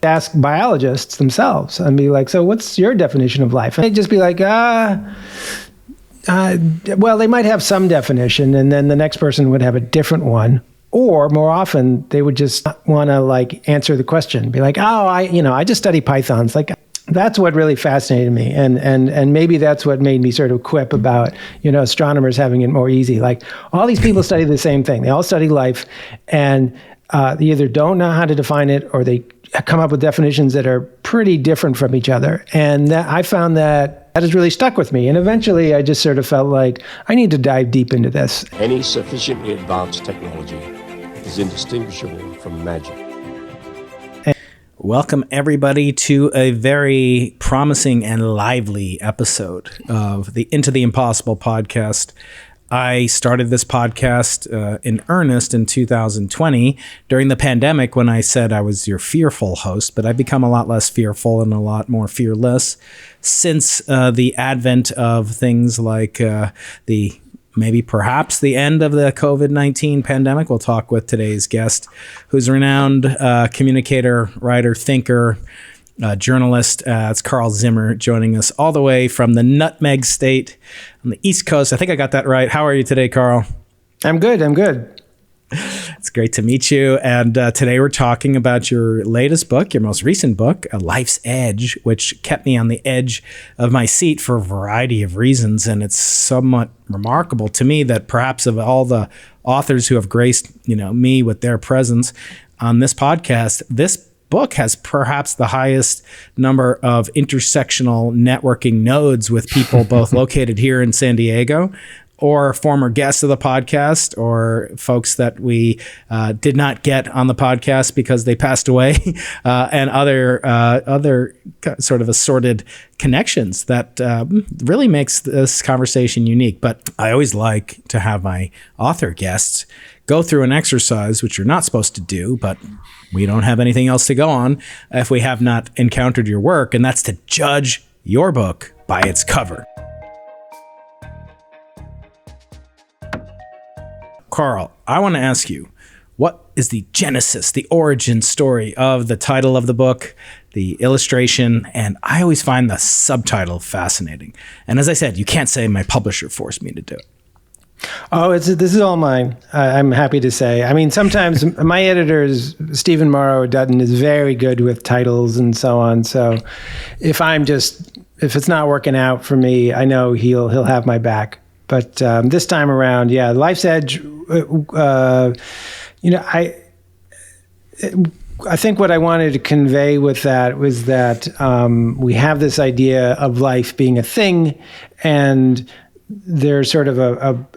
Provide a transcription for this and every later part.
ask biologists themselves and be like, so what's your definition of life? And they'd just be like, well, they might have some definition, and then the next person would have a different one. Or more often, they would just want to like answer the question, be like, oh, I just study pythons. Like, that's what really fascinated me. And maybe that's what made me sort of quip about, astronomers having it more easy. Like, all these people study the same thing. They all study life, and they either don't know how to define it, or they come up with definitions that are pretty different from each other. And I found that has really stuck with me. And eventually, I just sort of felt like I need to dive deep into this. Any sufficiently advanced technology is indistinguishable from magic. Welcome, everybody, to a very promising and lively episode of the Into the Impossible podcast. I started this podcast in earnest in 2020 during the pandemic, when I said I was your fearful host, but I've become a lot less fearful and a lot more fearless since the advent of things like perhaps the end of the COVID-19 pandemic. We'll talk with today's guest, who's a renowned communicator, writer, thinker, journalist. It's Carl Zimmer, joining us all the way from the Nutmeg State on the East Coast. I think I got that right. How are you today, Carl? I'm good. It's great to meet you. And today we're talking about your latest book, your most recent book, Life's Edge, which kept me on the edge of my seat for a variety of reasons. And it's somewhat remarkable to me that perhaps of all the authors who have graced, me with their presence on this podcast, this book has perhaps the highest number of intersectional networking nodes with people both located here in San Diego, or former guests of the podcast, or folks that we did not get on the podcast because they passed away, and other sort of assorted connections that really makes this conversation unique. But I always like to have my author guests go through an exercise, which you're not supposed to do, but we don't have anything else to go on if we have not encountered your work, and that's to judge your book by its cover. Carl, I want to ask you, what is the genesis, the origin story of the title of the book, the illustration, and I always find the subtitle fascinating. And as I said, you can't say my publisher forced me to do it. Oh, this is all mine. I'm happy to say. I mean, sometimes my editor, Stephen Morrow Dutton, is very good with titles and so on. So if it's not working out for me, I know he'll have my back. But this time around, Life's Edge. I think what I wanted to convey with that was that we have this idea of life being a thing, and there's sort of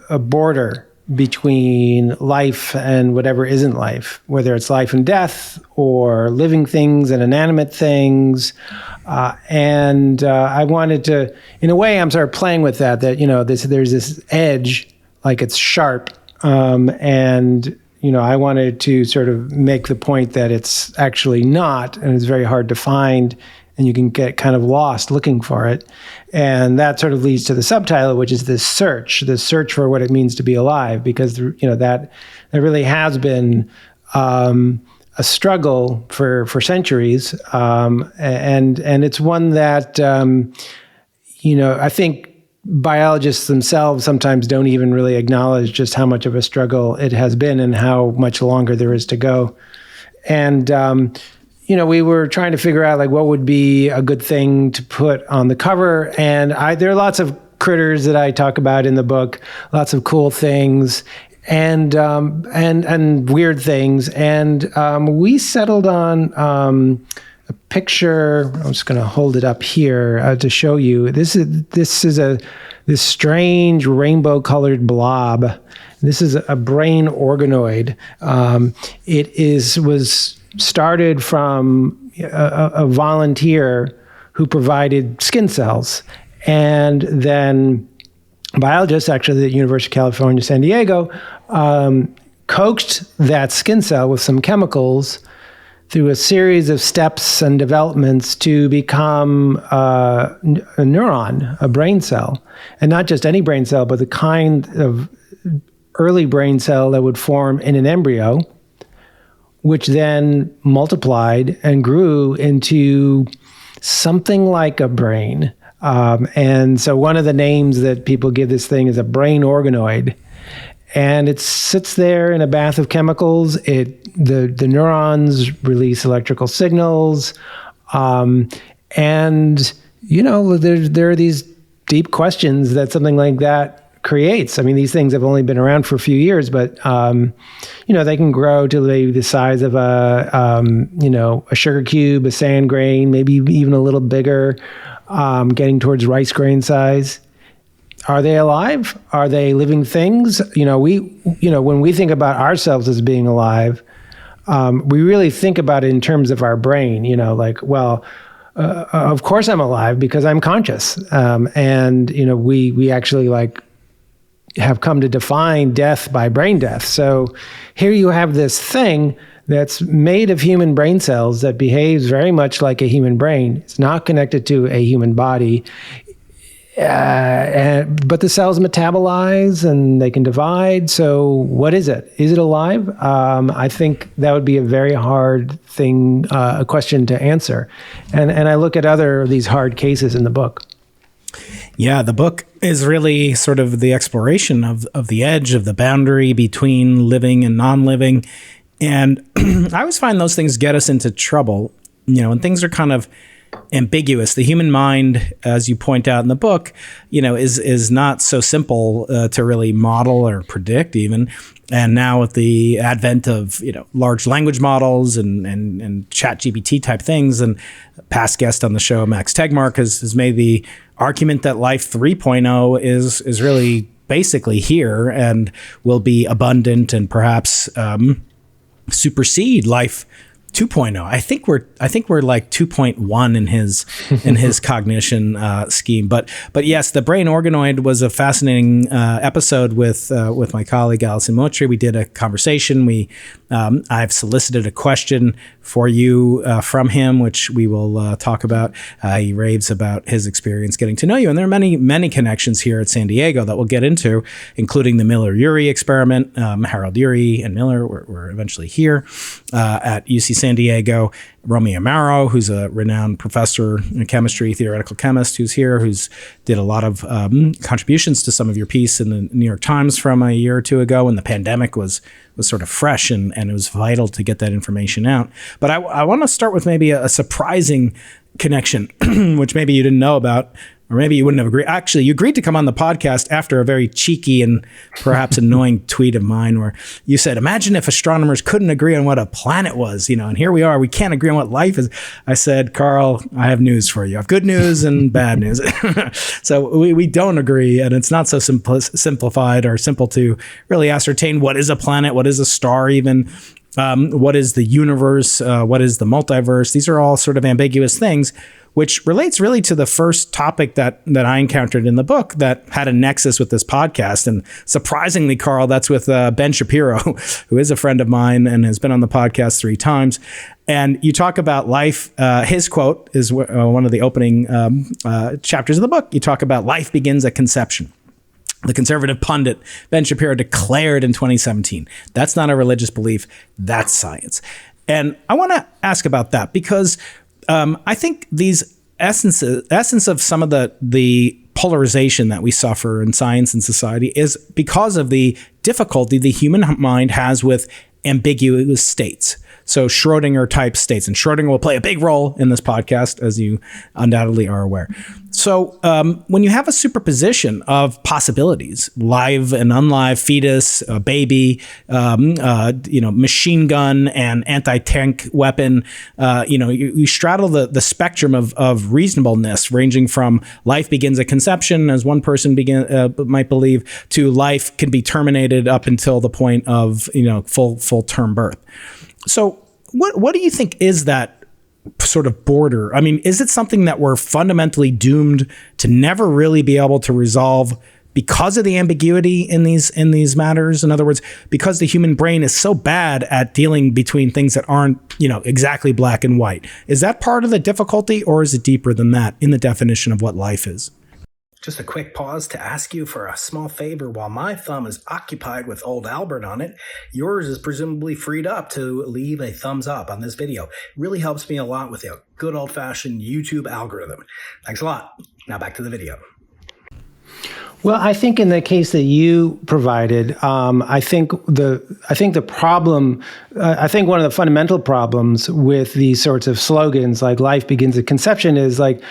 a border between life and whatever isn't life, whether it's life and death or living things and inanimate things. And I wanted to, in a way, I'm sort of playing with that there's this edge, like it's sharp. And I wanted to sort of make the point that it's actually not, and it's very hard to find, and you can get kind of lost looking for it. And that sort of leads to the subtitle, which is this search for what it means to be alive, because that really has been a struggle for centuries, and it's one that I think biologists themselves sometimes don't even really acknowledge just how much of a struggle it has been and how much longer there is to go. And we were trying to figure out like what would be a good thing to put on the cover, and there are lots of critters that I talk about in the book, lots of cool things. And weird things, and we settled on a picture. I'm just going to hold it up here to show you. This is this strange rainbow-colored blob. This is a brain organoid. It was started from a volunteer who provided skin cells, and then biologists actually at the University of California, San Diego, coaxed that skin cell with some chemicals through a series of steps and developments to become a neuron, a brain cell. And not just any brain cell, but the kind of early brain cell that would form in an embryo, which then multiplied and grew into something like a brain. And so one of the names that people give this thing is a brain organoid. And it sits there in a bath of chemicals. The neurons release electrical signals. And, there are these deep questions that something like that creates. I mean, these things have only been around for a few years, but, they can grow to maybe the size of a sugar cube, a sand grain, maybe even a little bigger, getting towards rice grain size. Are they alive? Are they living things? When we think about ourselves as being alive, we really think about it in terms of our brain, of course I'm alive because I'm conscious. We actually have come to define death by brain death. So here you have this thing that's made of human brain cells that behaves very much like a human brain. It's not connected to a human body. But the cells metabolize and they can divide. So what is it? Is it alive? I think that would be a very hard thing, a question to answer. And I look at other of these hard cases in the book. Yeah, the book is really sort of the exploration of the edge, of the boundary between living and non-living. And I always find those things get us into trouble, when things are kind of ambiguous. The human mind, as you point out in the book, is not so simple to really model or predict even. And now with the advent of large language models and chat GPT type things, and past guest on the show, Max Tegmark, has made the argument that life 3.0 is really basically here and will be abundant and perhaps supersede life 2.0. I think we're like 2.1 in his cognition scheme. But yes, the brain organoid was a fascinating episode with my colleague Alison Motri. We did a conversation. I've solicited a question for you from him, which we will talk about. He raves about his experience getting to know you, and there are many connections here at San Diego that we'll get into, including the Miller-Urey experiment. Harold Urey and Miller were eventually here at UC San Diego. Romy Amaro, who's a renowned professor in chemistry, theoretical chemist, who's here, who's did a lot of contributions to some of your piece in the New York Times from a year or two ago when the pandemic was sort of fresh and it was vital to get that information out. But I want to start with maybe a surprising connection, which maybe you didn't know about, or maybe you wouldn't have agreed. Actually, you agreed to come on the podcast after a very cheeky and perhaps annoying tweet of mine where you said, imagine if astronomers couldn't agree on what a planet was, and here we are, we can't agree on what life is. I said, Carl, I have news for you. I have good news and bad news. So we don't agree, and it's not so simplified or simple to really ascertain what is a planet, what is a star even, what is the universe, what is the multiverse. These are all sort of ambiguous things, which relates really to the first topic that I encountered in the book that had a nexus with this podcast. And surprisingly, Carl, that's with Ben Shapiro, who is a friend of mine and has been on the podcast 3 times. And you talk about life. His quote is one of the opening chapters of the book. You talk about life begins at conception. The conservative pundit Ben Shapiro declared in 2017. That's not a religious belief. That's science. And I want to ask about that because I think these essence of some of the polarization that we suffer in science and society is because of the difficulty the human mind has with ambiguous states. So Schrodinger type states, and Schrodinger will play a big role in this podcast, as you undoubtedly are aware. So when you have a superposition of possibilities, live and unlive, fetus, a baby, machine gun and anti-tank weapon, you straddle the spectrum of reasonableness, ranging from life begins at conception, as one person might believe, to life can be terminated up until the point of full term birth. So what do you think is that sort of border? I mean, is it something that we're fundamentally doomed to never really be able to resolve because of the ambiguity in these matters? In other words, because the human brain is so bad at dealing between things that aren't, exactly black and white. Is that part of the difficulty, or is it deeper than that in the definition of what life is? Just a quick pause to ask you for a small favor. While my thumb is occupied with old Albert on it, yours is presumably freed up to leave a thumbs up on this video. It really helps me a lot with the good old-fashioned YouTube algorithm. Thanks a lot. Now back to the video. Well, I think in the case that you provided, I think the problem, I think one of the fundamental problems with these sorts of slogans like "life begins at conception" is like,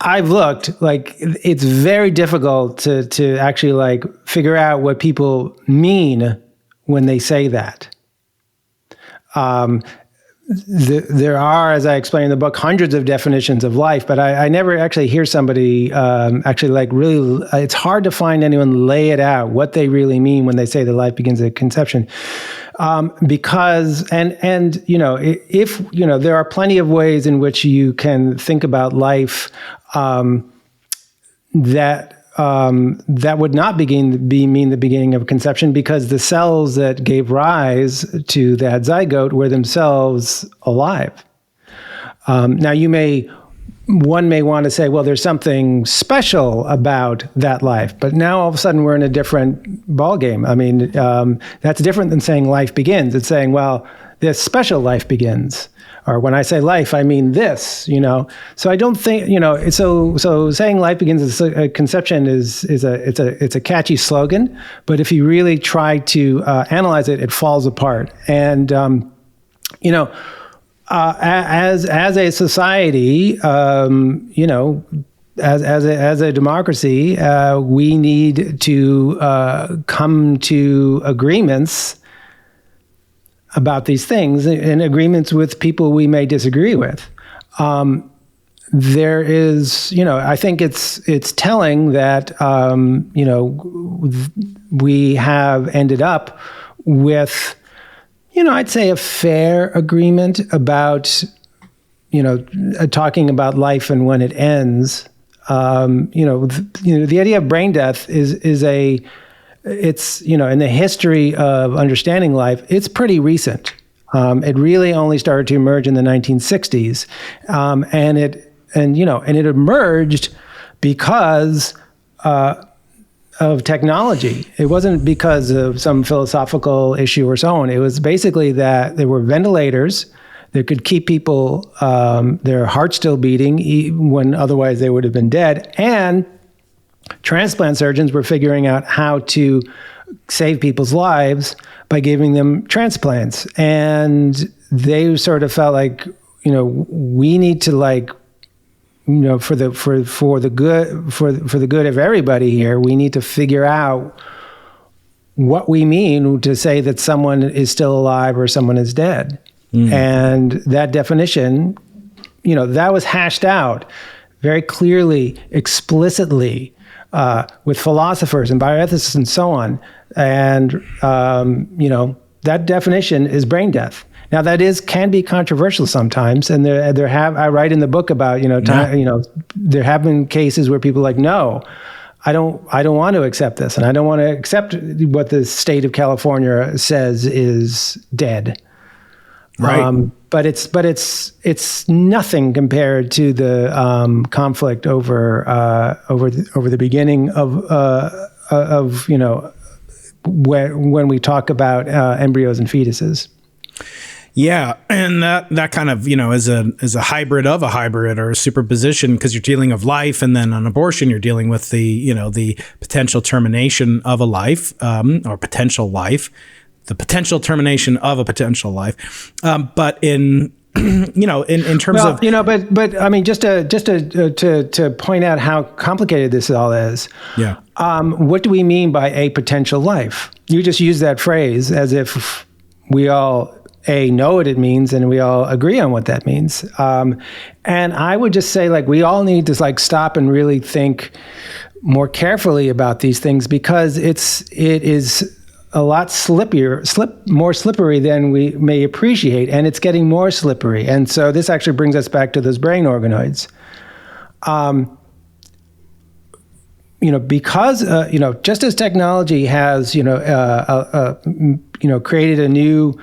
I've looked, like, it's very difficult to actually like figure out what people mean when they say that. There are, as I explained in the book, hundreds of definitions of life, but I never actually hear somebody actually like really, it's hard to find anyone lay it out, what they really mean when they say that life begins at conception. Because, and you know, if, you know, there are plenty of ways in which you can think about life that would not mean the beginning of conception, because the cells that gave rise to that zygote were themselves alive. Now, one may want to say, well, there's something special about that life, but now all of a sudden we're in a different ballgame. I mean, that's different than saying life begins. It's saying, well, this special life begins. Or when I say life, I mean this, you know. So I don't think, you know, so saying life begins at conception is a catchy slogan, but if you really try to analyze it, it falls apart. And you know, as a society, you know, as a democracy, we need to come to agreements about these things, and agreements with people we may disagree with. There is, you know, I think it's telling that, you know, we have ended up with, you know, I'd say a fair agreement about, you know, talking about life and when it ends. You know, the idea of brain death it's, you know, in the history of understanding life, it's pretty recent. It really only started to emerge in the 1960s. And it emerged because of technology. It wasn't because of some philosophical issue or so on. It was basically that there were ventilators that could keep people, their heart still beating when otherwise they would have been dead. And transplant surgeons were figuring out how to save people's lives by giving them transplants. And they sort of felt like, you know, we need to, like, you know, for the good of everybody here, we need to figure out what we mean to say that someone is still alive or someone is dead. And that definition, you know, that was hashed out very clearly, explicitly, with philosophers and bioethicists and so on. And, you know, that definition is brain death. Now, that can be controversial sometimes. And I write in the book about, you know, you know, there have been cases where people are like, no, I don't want to accept this. And I don't want to accept what the state of California says is dead. Right. But it's nothing compared to the conflict over the beginning of you know, when we talk about embryos and fetuses. Yeah, and that kind of, you know, is a hybrid of a hybrid or a superposition, because you're dealing with life, and then on abortion you're dealing with the, you know, the potential termination of a life, or potential life. The potential termination of a potential life, but in you know, in terms of, you know, but I mean, just to point out how complicated this all is. Yeah. What do we mean by a potential life? You just use that phrase as if we all know what it means and we all agree on what that means. And I would just say, like, we all need to, like, stop and really think more carefully about these things, because it is a lot more slippery than we may appreciate, and it's getting more slippery. And so this actually brings us back to those brain organoids. You know, because you know, just as technology has, you know, created a new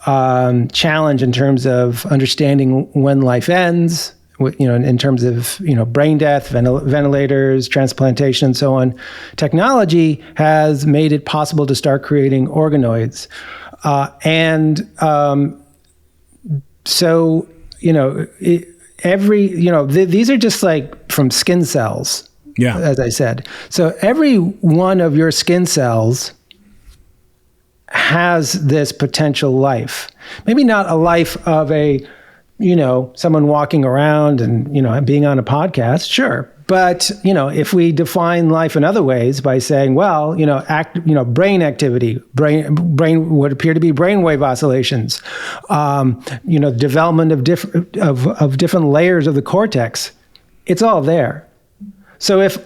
challenge in terms of understanding when life ends, in terms of, brain death, ventilators, transplantation, and so on. Technology has made it possible to start creating organoids. So, these are just like from skin cells, as I said. So every one of your skin cells has this potential life. Maybe not a life of someone walking around and, being on a podcast, sure. But, if we define life in other ways by saying, well, brain activity, brain would appear to be brainwave oscillations, development of different layers of the cortex, it's all there. So if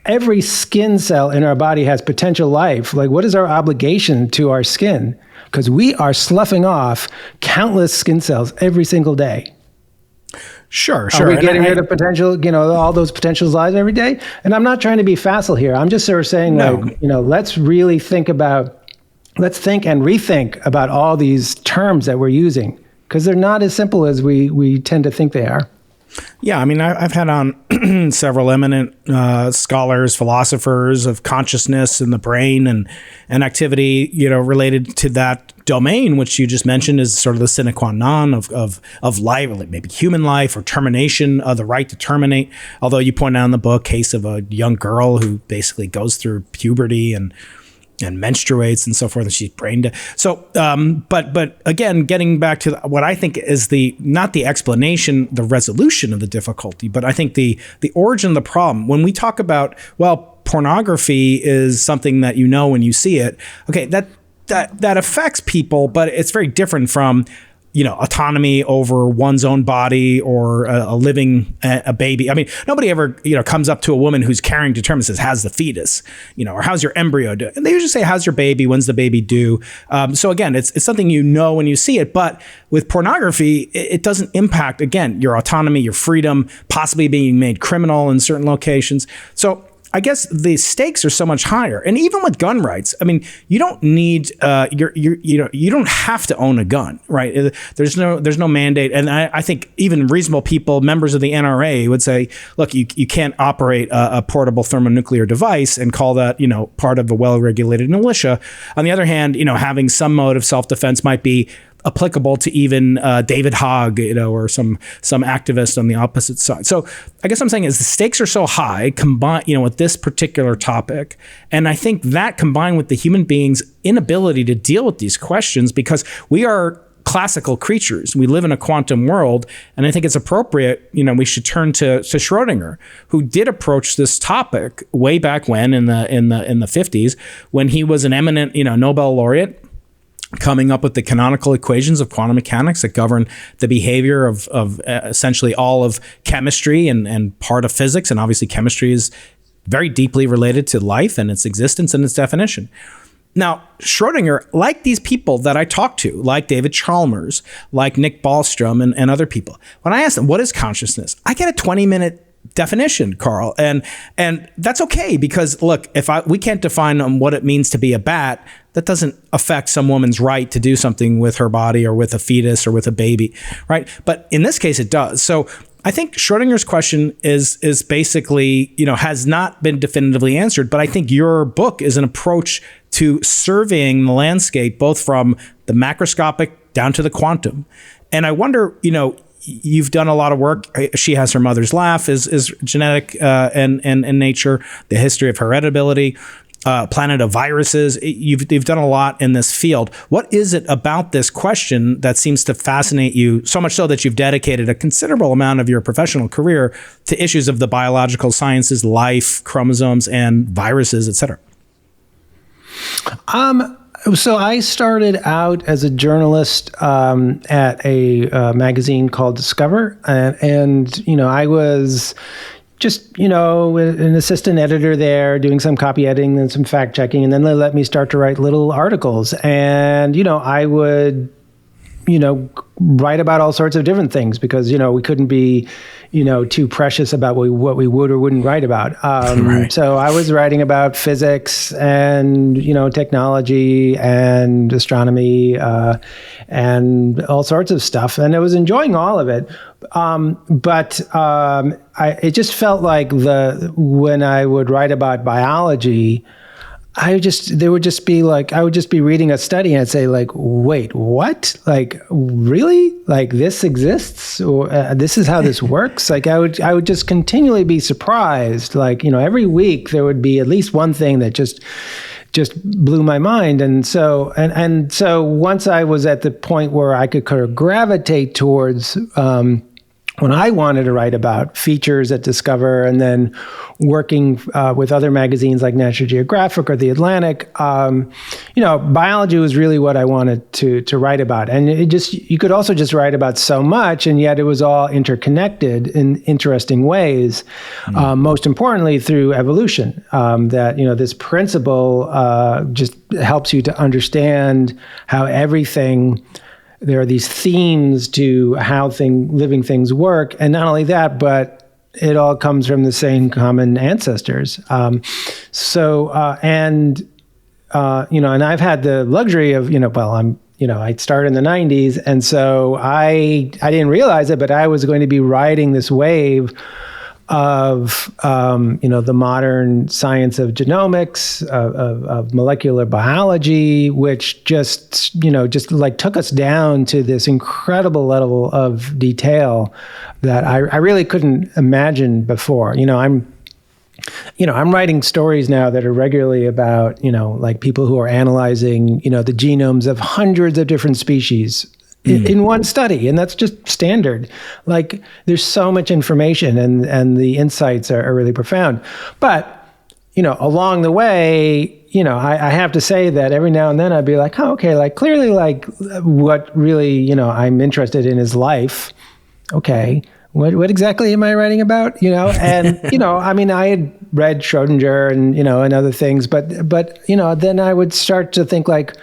every skin cell in our body has potential life, like what is our obligation to our skin? Because we are sloughing off countless skin cells every single day. Sure. Are we getting rid of potential, all those potential lives every day? And I'm not trying to be facile here. I'm just sort of saying, let's really think and rethink about all these terms that we're using, because they're not as simple as we tend to think they are. Yeah, I mean, I've had on several eminent scholars, philosophers of consciousness and the brain and activity, related to that domain, which you just mentioned is sort of the sine qua non of life, like maybe human life or termination of the right to terminate. Although you point out in the book case of a young girl who basically goes through puberty and menstruates and so forth, and she's brain dead. So, but again, getting back to what I think is not the explanation, the resolution of the difficulty, but I think the origin of the problem. When we talk about, pornography is something that when you see it, okay, that affects people, but it's very different from autonomy over one's own body or a living a baby. I mean, nobody ever comes up to a woman who's carrying to term and says, "How's the fetus?" Or "How's your embryo doing?" And they usually say, "How's your baby? When's the baby due?" So again, it's something when you see it. But with pornography, it doesn't impact your autonomy, your freedom, possibly being made criminal in certain locations. So I guess the stakes are so much higher. And even with gun rights, I mean, you don't need you don't have to own a gun, right? There's no mandate. And I think even reasonable people, members of the NRA, would say, look, you can't operate a portable thermonuclear device and call that part of a well-regulated militia. On the other hand, having some mode of self-defense might be applicable to even David Hogg, or some activist on the opposite side. So I guess I'm saying is the stakes are so high combined, with this particular topic. And I think that combined with the human being's inability to deal with these questions, because we are classical creatures. We live in a quantum world. And I think it's appropriate, we should turn to Schrodinger, who did approach this topic way back when in the 50s, when he was an eminent, Nobel laureate, coming up with the canonical equations of quantum mechanics that govern the behavior of essentially all of chemistry and part of physics. And obviously chemistry is very deeply related to life and its existence and its definition. Now, Schrodinger, like these people that I talked to, like David Chalmers, like Nick Bostrom and other people, when I ask them, what is consciousness? I get a 20-minute definition, Carl. And that's okay, because look, we can't define what it means to be a bat, that doesn't affect some woman's right to do something with her body or with a fetus or with a baby, right? But in this case, it does. So I think Schrodinger's question is basically, has not been definitively answered, but I think your book is an approach to surveying the landscape, both from the macroscopic down to the quantum. And I wonder, you've done a lot of work. She Has Her Mother's Laugh is genetic and nature, the history of heritability, Planet of Viruses. You've done a lot in this field. What is it about this question that seems to fascinate you so much so that you've dedicated a considerable amount of your professional career to issues of the biological sciences, life, chromosomes, and viruses, et cetera? So I started out as a journalist at a magazine called Discover, and I was just an assistant editor there, doing some copy editing and some fact checking, and then they let me start to write little articles, and I would write about all sorts of different things because, we couldn't be, too precious about what we would or wouldn't write about. Right. So I was writing about physics and, technology and astronomy and all sorts of stuff. And I was enjoying all of it. But it just felt like when I would write about biology, I would just be reading a study and I'd say like, wait, what? Like, really? Like this exists? Or this is how this works? Like I would just continually be surprised. Like, every week there would be at least one thing that just blew my mind. And so once I was at the point where I could kind of gravitate towards, when I wanted to write about features at Discover and then working with other magazines like National Geographic or The Atlantic, biology was really what I wanted to write about. And you could also just write about so much, and yet it was all interconnected in interesting ways, most importantly through evolution, that, this principle just helps you to understand how everything. There are these themes to how living things work. And not only that, but it all comes from the same common ancestors. And I've had the luxury of, I started in the 90s. And so I didn't realize it, but I was going to be riding this wave of the modern science of genomics, of molecular biology, which just like took us down to this incredible level of detail that I really couldn't imagine before. I'm writing stories now that are regularly about, like people who are analyzing, the genomes of hundreds of different species in one study. And that's just standard. Like there's so much information and the insights are really profound. But, along the way, I have to say that every now and then I'd be like, oh, okay, like clearly like what really, I'm interested in is life. Okay. What exactly am I writing about? And, I had read Schrodinger and, and other things, but, then I would start to think like,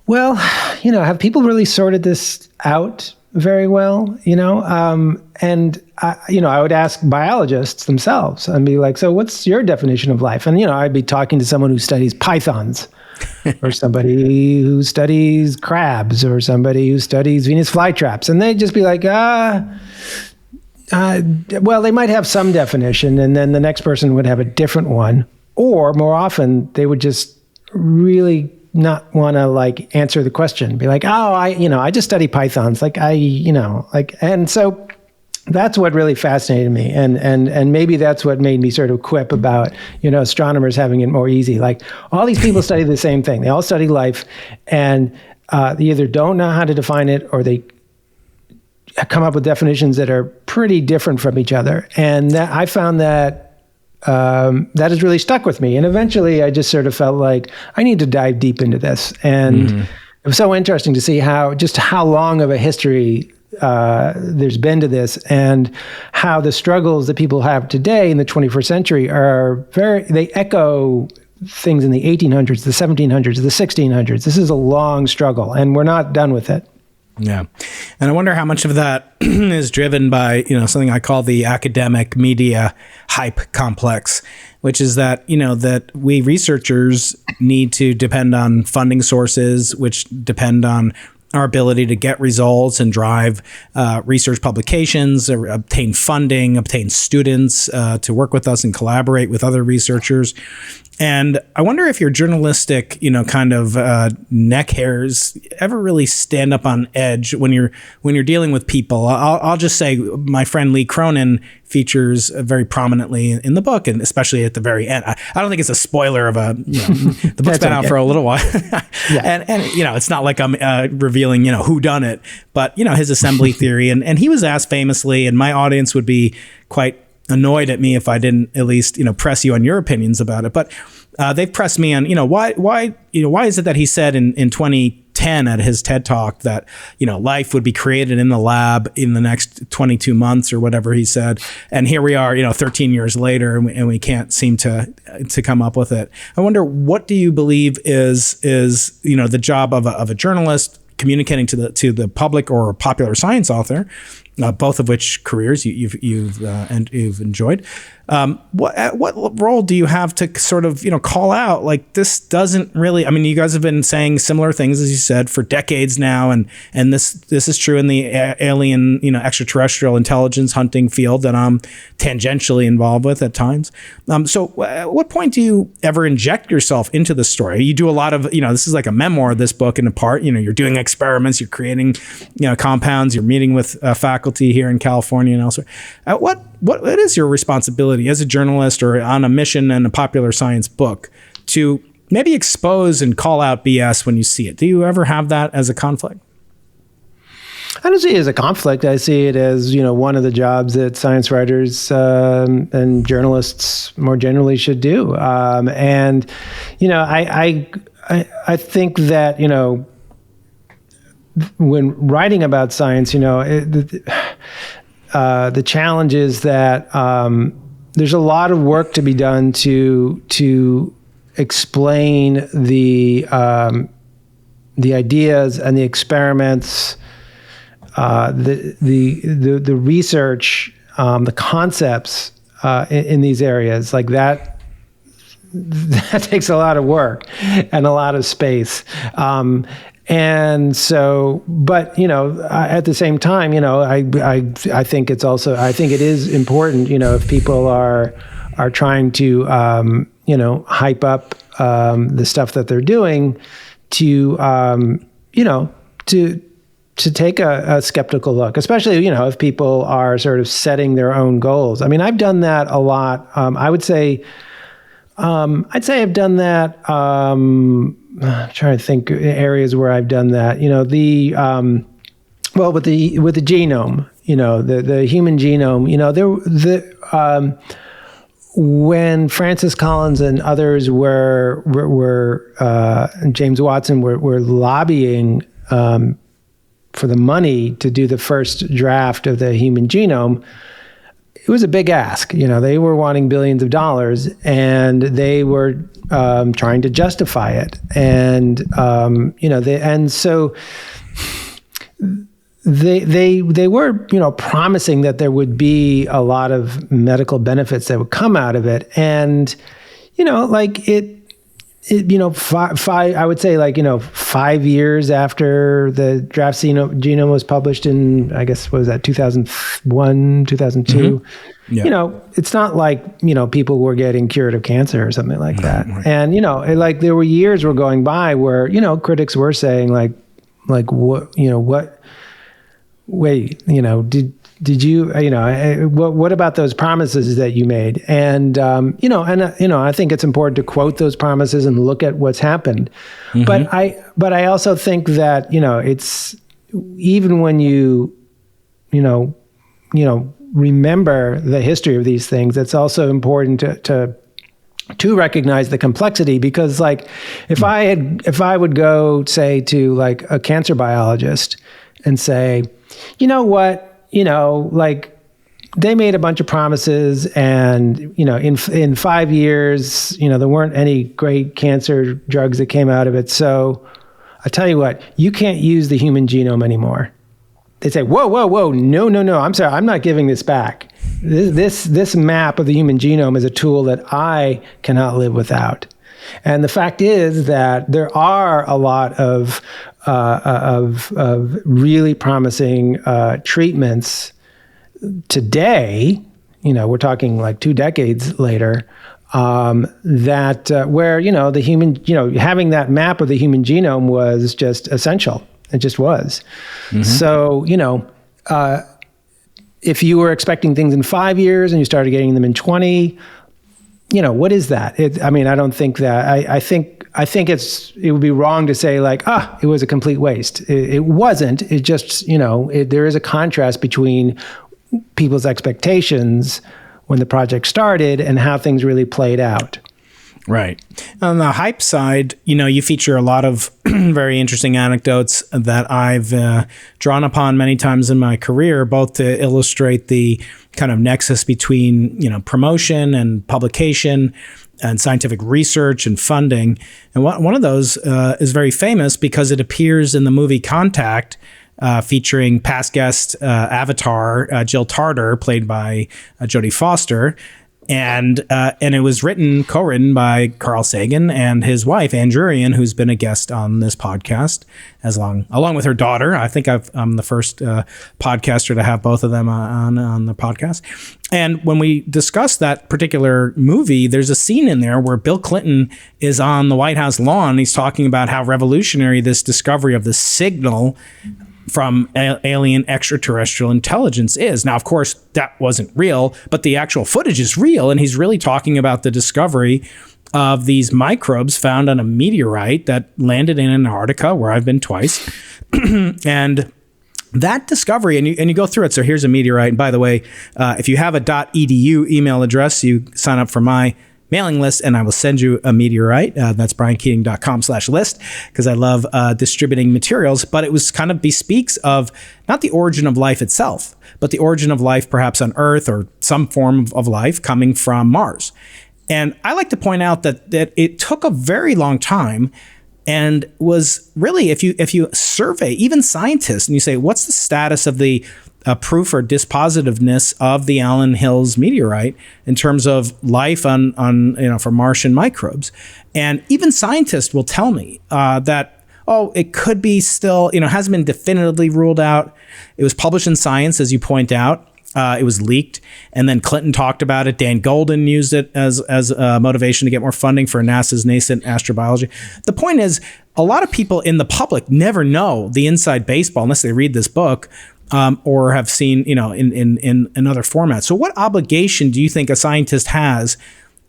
well, have people really sorted this out very well? And I would ask biologists themselves and be like, so what's your definition of life? And, I'd be talking to someone who studies pythons or somebody who studies crabs or somebody who studies Venus flytraps. And they'd just be like, well, they might have some definition. And then the next person would have a different one. Or more often, they would just really not want to like answer the question, be like, oh, I just study pythons. And so that's what really fascinated me. And maybe that's what made me sort of quip about, astronomers having it more easy. Like all these people study the same thing. They all study life and they either don't know how to define it or they come up with definitions that are pretty different from each other. And I found that that has really stuck with me. And eventually I just sort of felt like I need to dive deep into this. And it was so interesting to see how long of a history there's been to this and how the struggles that people have today in the 21st century they echo things in the 1800s, the 1700s, the 1600s. This is a long struggle and we're not done with it. Yeah. And I wonder how much of that is driven by, something I call the academic media hype complex, which is that, that we researchers need to depend on funding sources, which depend on our ability to get results and drive research publications, or obtain funding, obtain students to work with us and collaborate with other researchers. And I wonder if your journalistic, kind of neck hairs ever really stand up on edge when you're dealing with people. I'll just say my friend Lee Cronin features very prominently in the book, and especially at the very end. I don't think it's a spoiler of the book's been out for a little while. Yeah. And it's not like I'm revealing, who done it, but his assembly theory. And he was asked famously, and my audience would be quite annoyed at me if I didn't at least, press you on your opinions about it. But they've pressed me on, why is it that he said in 2010 at his TED Talk that, life would be created in the lab in the next 22 months or whatever he said. And here we are, 13 years later and we can't seem to come up with it. I wonder, what do you believe is the job of a journalist, communicating to the public or a popular science author, both of which careers you've enjoyed. What role do you have to sort of call out like this doesn't really? I mean, you guys have been saying similar things, as you said, for decades now, and this is true in the alien extraterrestrial intelligence hunting field that I'm tangentially involved with at times. So at what point do you ever inject yourself into the story? You do a lot of this is like a memoir, this book in a part. You're doing experiments, you're creating compounds, you're meeting with faculty here in California and elsewhere. What is your responsibility as a journalist or on a mission in a popular science book to maybe expose and call out BS when you see it? Do you ever have that as a conflict? I don't see it as a conflict. I see it as, one of the jobs that science writers and journalists more generally should do. I think that, when writing about science, the challenge is that there's a lot of work to be done to explain the ideas and the experiments, the research, the concepts in these areas like that. That takes a lot of work and a lot of space. And so, but, at the same time, I think it is important, if people are trying to, hype up the stuff that they're doing to take a skeptical look, especially, if people are sort of setting their own goals. I mean, I've done that a lot. I'd say I've done that. I'm trying to think areas where I've done that. With the genome, the human genome. When Francis Collins and others were James Watson were lobbying for the money to do the first draft of the human genome, it was a big ask. They were wanting billions of dollars, and they were trying to justify it. And they were promising that there would be a lot of medical benefits that would come out of it. And I would say 5 years after the draft genome was published in, I guess, what was that, 2001, 2002? Mm-hmm. Yeah. It's not like, people were getting cured of cancer or something like that. Right. And, there were years were going by where, critics were saying did you, what about those promises that you made? And, I think it's important to quote those promises and look at what's happened. Mm-hmm. But I also think that, it's even when you remember the history of these things, it's also important to recognize the complexity, because if I would go say to a cancer biologist and say, they made a bunch of promises, and in 5 years, there weren't any great cancer drugs that came out of it. So I tell you what, you can't use the human genome anymore. They say, whoa, no, I'm sorry, I'm not giving this back. This map of the human genome is a tool that I cannot live without. And the fact is that there are a lot of really promising treatments today. We're talking 2 decades later. Where the human, having that map of the human genome was just essential. It just was. Mm-hmm. So if you were expecting things in 5 years and you started getting them in 20. What is that? I don't think that. I think it would be wrong to say it was a complete waste. It wasn't. It just, there is a contrast between people's expectations when the project started and how things really played out. Right. On the hype side, you feature a lot of very interesting anecdotes that I've drawn upon many times in my career, both to illustrate the kind of nexus between, promotion and publication, and scientific research and funding. And one of those is very famous because it appears in the movie Contact, featuring past guest Avatar Jill Tarter, played by Jodie Foster. And it was co-written by Carl Sagan and his wife, Ann Druyan, who's been a guest on this podcast, along with her daughter. I think I'm the first podcaster to have both of them on the podcast. And when we discussed that particular movie, there's a scene in there where Bill Clinton is on the White House lawn. He's talking about how revolutionary this discovery of the signal from alien extraterrestrial intelligence is. Now, of course, that wasn't real, but the actual footage is real. And he's really talking about the discovery of these microbes found on a meteorite that landed in Antarctica, where I've been twice. And that discovery, and you go through it. So here's a meteorite. And by the way, if you have a .edu email address, you sign up for my mailing list, and I will send you a meteorite. That's briankeating.com/list, because I love distributing materials. But it was kind of bespeaks of not the origin of life itself, but the origin of life perhaps on Earth, or some form of life coming from Mars. And I like to point out that it took a very long time, and was really, if you survey even scientists and you say, what's the status of the proof or dispositiveness of the Allen Hills meteorite in terms of life on for Martian microbes, and even scientists will tell me that it could be still, hasn't been definitively ruled out. It was published in Science, as you point out. It was leaked, and then Clinton talked about it. Dan Golden used it as motivation to get more funding for NASA's nascent astrobiology. The point is, a lot of people in the public never know the inside baseball unless they read this book, or have seen, in other formats. So what obligation do you think a scientist has,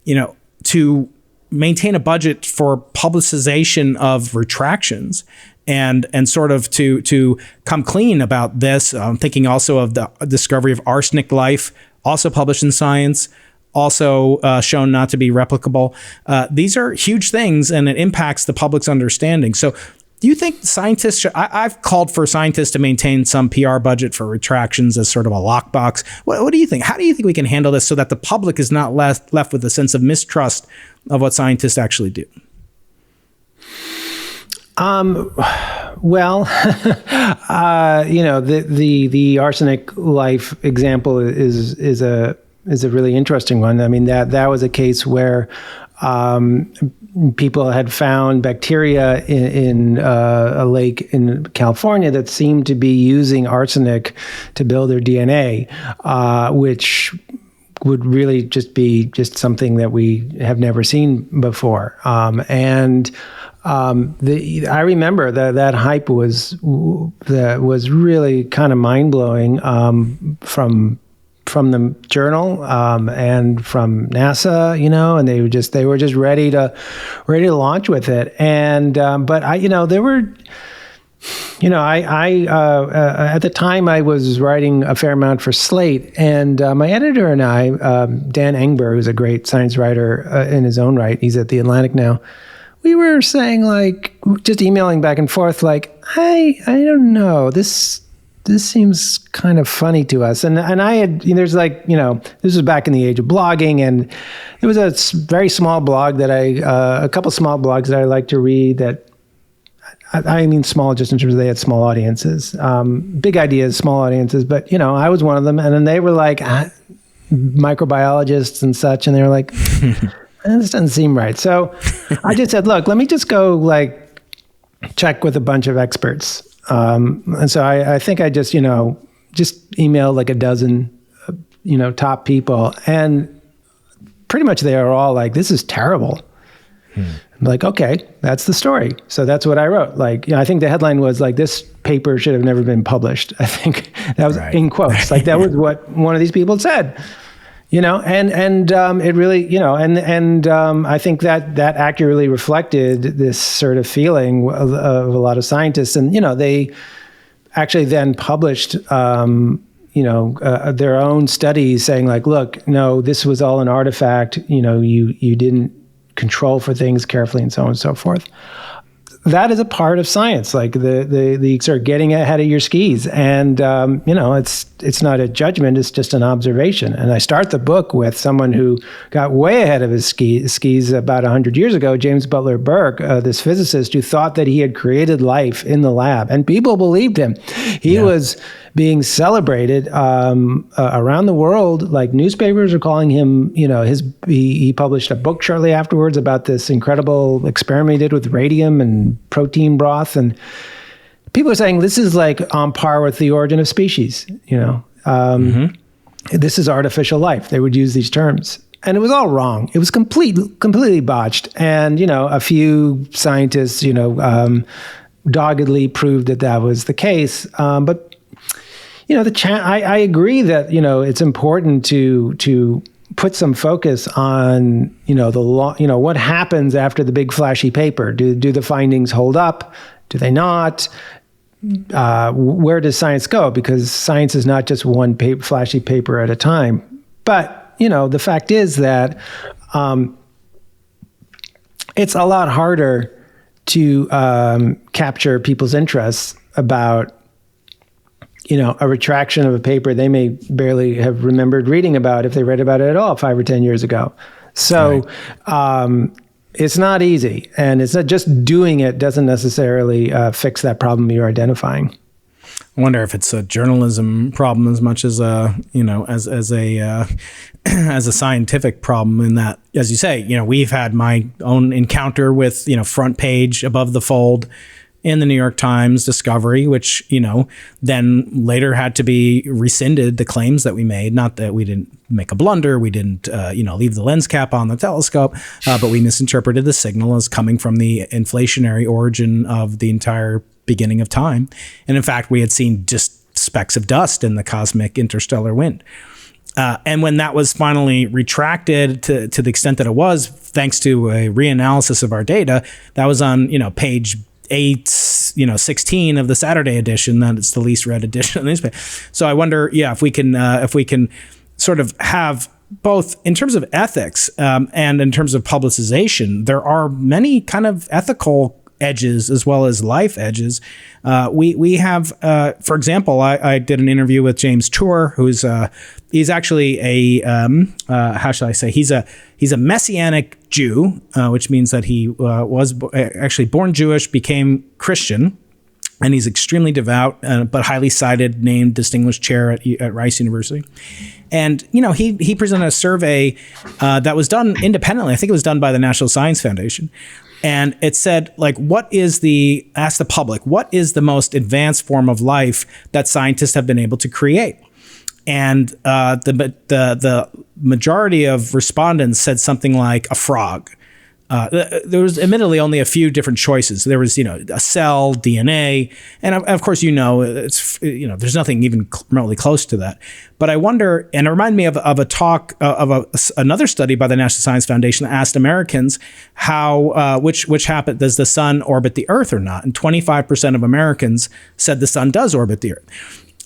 to maintain a budget for publicization of retractions, and sort of to come clean about this? I'm thinking also of the discovery of arsenic life, also published in Science, also shown not to be replicable. These are huge things, and it impacts the public's understanding. So do you think scientists should, I've called for scientists to maintain some PR budget for retractions as sort of a lockbox. What do you think? How do you think we can handle this so that the public is not left with a sense of mistrust of what scientists actually do? Well, the arsenic life example is a really interesting one. I mean, that was a case where people had found bacteria in a lake in California that seemed to be using arsenic to build their DNA, which would really just be something that we have never seen before. I remember that hype was really kind of mind blowing from the journal and from NASA, and they were just ready to launch with it. And but there were. At the time I was writing a fair amount for Slate, and my editor and I, Dan Engber, who's a great science writer in his own right, he's at The Atlantic now, we were saying, just emailing back and forth, I don't know, this seems kind of funny to us. And I had, this was back in the age of blogging, and it was a very small blog that a couple small blogs that I like to read that, I mean small just in terms of they had small audiences, big ideas, small audiences, but I was one of them. And then they were microbiologists and such, and they were like, this doesn't seem right. So I just said, look, let me just go check with a bunch of experts. And so I think I just emailed a dozen, top people, and pretty much they are all like, this is terrible. I'm like, okay, that's the story. So that's what I wrote. I think the headline was this paper should have never been published. I think that was right. In quotes. That was what one of these people said, and it really, I think that accurately reflected this sort of feeling of a lot of scientists. And, they actually then published, their own studies saying look, no, this was all an artifact. You didn't control for things carefully and so on and so forth. that is a part of science, like the sort of getting ahead of your skis. And, it's not a judgment, it's just an observation. And I start the book with someone who got way ahead of his skis about 100 years ago, James Butler Burke, this physicist who thought that he had created life in the lab. And people believed him. He was being celebrated around the world. Like newspapers are calling him, he published a book shortly afterwards about this incredible experiment he did with radium and protein broth. And people are saying this is like on par with the origin of species, This is artificial life. They would use these terms. And it was all wrong. It was completely botched. And, a few scientists, doggedly proved that was the case. But I agree that, it's important to put some focus on, what happens after the big flashy paper. Do the findings hold up? Do they not? Where does science go? Because science is not just one flashy paper at a time. But, the fact is that it's a lot harder to capture people's interests about a retraction of a paper they may barely have remembered reading about if they read about it at all 5 or 10 years ago. So it's not easy. And it's not just doing it doesn't necessarily fix that problem you're identifying. I wonder if it's a journalism problem as much as as a scientific problem, in that, as you say, we've had my own encounter with, front page above the fold in the New York Times discovery, which, then later had to be rescinded, the claims that we made. Not that we didn't make a blunder, we didn't, leave the lens cap on the telescope, but we misinterpreted the signal as coming from the inflationary origin of the entire beginning of time. And in fact, we had seen just specks of dust in the cosmic interstellar wind. And when that was finally retracted to the extent that it was, thanks to a reanalysis of our data, that was on, page 16 of the Saturday edition. That it's the least read edition of the newspaper. So I wonder, if we can sort of have both in terms of ethics and in terms of publicization, there are many kind of ethical edges as well as life edges. We have, for example, I did an interview with James Tour, he's actually how shall I say? He's a Messianic Jew, which means that he was actually born Jewish, became Christian, and he's extremely devout, but highly cited, named distinguished chair at Rice University. And, he presented a survey that was done independently. I think it was done by the National Science Foundation. And it said, ask the public, what is the most advanced form of life that scientists have been able to create? And the majority of respondents said something like a frog. There was admittedly only a few different choices. There was, a cell, DNA, and of course, it's, there's nothing even remotely close to that. But I wonder, and it reminded me of a talk another study by the National Science Foundation that asked Americans how which happened, does the sun orbit the Earth or not? And 25% of Americans said the sun does orbit the Earth.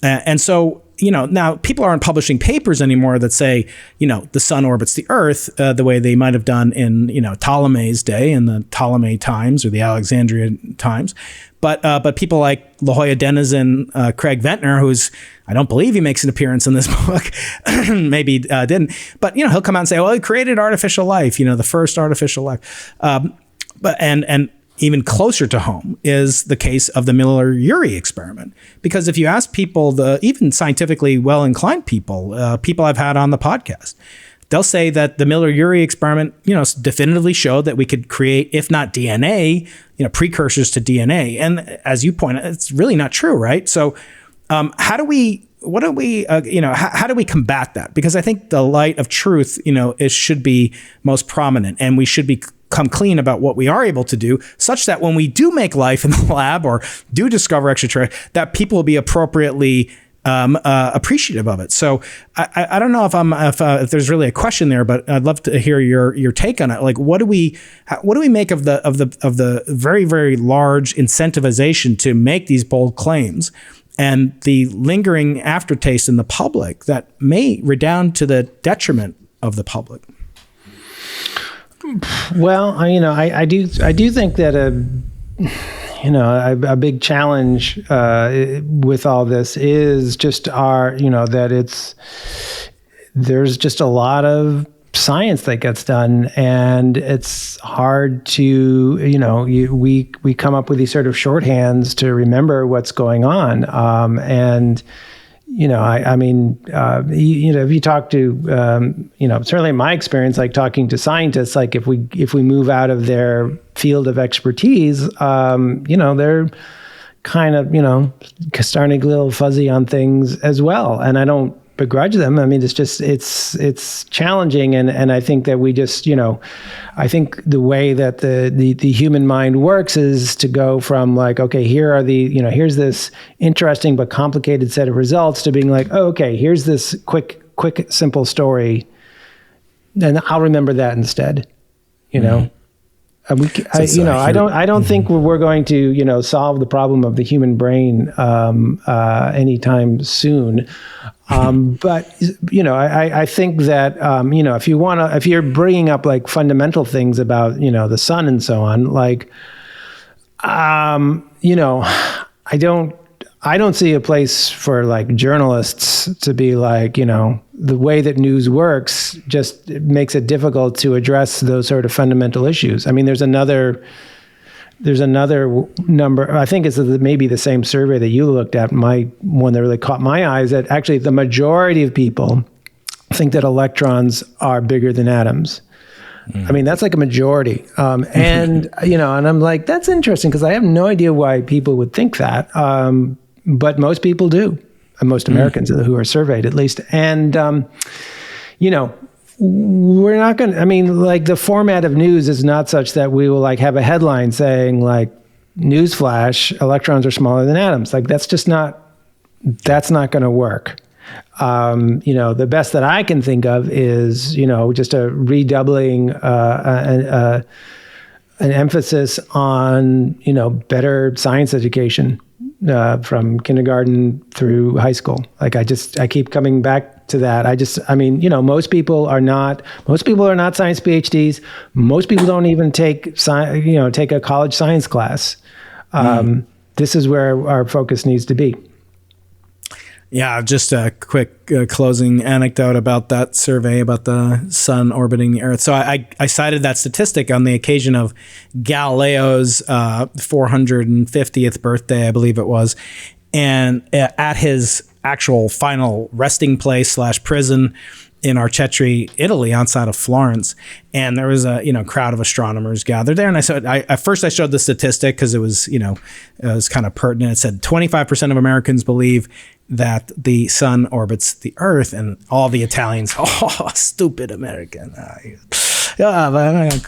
And so, now people aren't publishing papers anymore that say, the sun orbits the Earth the way they might have done in, Ptolemy's day, in the Ptolemy times or the Alexandria times. But people like La Jolla denizen Craig Ventnor, who's, I don't believe he makes an appearance in this book, maybe didn't, but he'll come out and say, well, he created artificial life, the first artificial life. And even closer to home is the case of the Miller-Urey experiment. Because if you ask people, even scientifically well-inclined people, people I've had on the podcast, they'll say that the Miller-Urey experiment, definitively showed that we could create, if not DNA, precursors to DNA. And as you point out, it's really not true, right? So how do we combat that? Because I think the light of truth, should be most prominent, and we should come clean about what we are able to do, such that when we do make life in the lab or do discover extraterrestrial, that people will be appropriately appreciative of it. So I don't know if there's really a question there, but I'd love to hear your take on it. Like, what do we make of the very, very large incentivization to make these bold claims, and the lingering aftertaste in the public that may redound to the detriment of the public? Well, I do think that a big challenge with all this is just that there's just a lot of science that gets done, and it's hard to, we come up with these sort of shorthands to remember what's going on. If you talk to, certainly in my experience, like talking to scientists, like if we move out of their field of expertise, they're kind of, starting to get a little fuzzy on things as well. And I don't begrudge them. I mean, it's challenging. And I think that we just, I think the way that the human mind works is to go from like, okay, here's this interesting but complicated set of results, to being like, oh, okay, here's this quick, simple story. And I'll remember that instead, I don't think we're going to, solve the problem of the human brain anytime soon. But I think that if you're bringing up like fundamental things about the sun and so on, like I don't see a place for like journalists to be like, the way that news works just makes it difficult to address those sort of fundamental issues. I mean, there's another number, I think it's maybe the same survey that you looked at, one that really caught my eyes, that actually the majority of people think that electrons are bigger than atoms. I mean, that's like a majority. And I'm like, that's interesting, because I have no idea why people would think that. But most people do, and most Americans who are surveyed at least. And, we're not going to, like the format of news is not such that we will like have a headline saying like, newsflash, electrons are smaller than atoms. Like that's not going to work. The best that I can think of is, just a redoubling, an emphasis on, better science education, from kindergarten through high school. Like I keep coming back to that. Most people are not science PhDs. Most people don't even take a college science class. This is where our focus needs to be. Yeah, just a quick closing anecdote about that survey about the sun orbiting the Earth. So I cited that statistic on the occasion of Galileo's 450th birthday, I believe it was. And at his actual final resting place / prison in Arcetri, Italy, outside of Florence, and there was a crowd of astronomers gathered there. And I said, at first I showed the statistic because it was it was kind of pertinent. It said 25% of Americans believe that the sun orbits the Earth, and all the Italians, oh, stupid American. And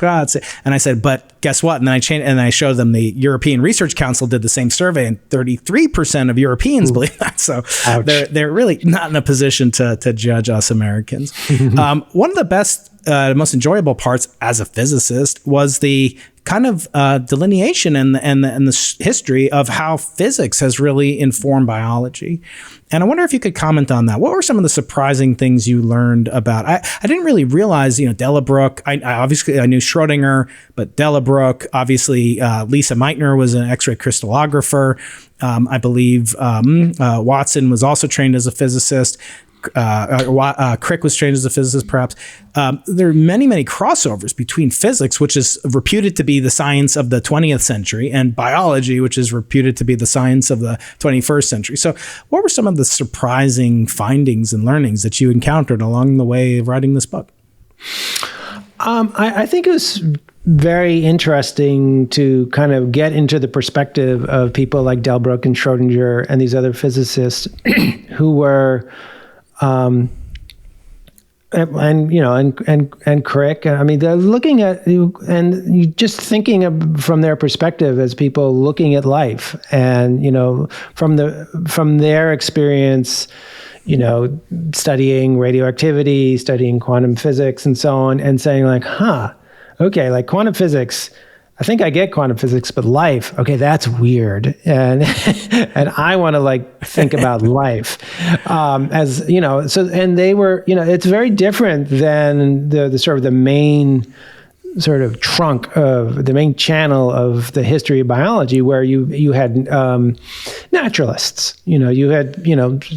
I said, but guess what? And then I changed, and I showed them the European Research Council did the same survey, and 33% of Europeans believe that. So they're really not in a position to judge us Americans. One of the best, most enjoyable parts as a physicist was the kind of delineation and the history of how physics has really informed biology. And I wonder if you could comment on that. What were some of the surprising things you learned about? I didn't really realize, Delabruck. I obviously knew Schrodinger, but Delabruck, obviously Lisa Meitner was an X-ray crystallographer. I believe Watson was also trained as a physicist. Crick was trained as a physicist, perhaps. There are many, many crossovers between physics, which is reputed to be the science of the 20th century, and biology, which is reputed to be the science of the 21st century. So what were some of the surprising findings and learnings that you encountered along the way of writing this book? I think it was very interesting to kind of get into the perspective of people like Delbruck and Schrodinger and these other physicists who were and Crick. I mean, they're looking at you and you just thinking from their perspective as people looking at life, and from their experience, studying radioactivity, studying quantum physics, and so on, and saying like, okay, like quantum physics. I think I get quantum physics, but life, okay, that's weird. And I want to like think about life as, so, and they were, it's very different than the sort of the main sort of trunk of the main channel of the history of biology, where you had naturalists. You had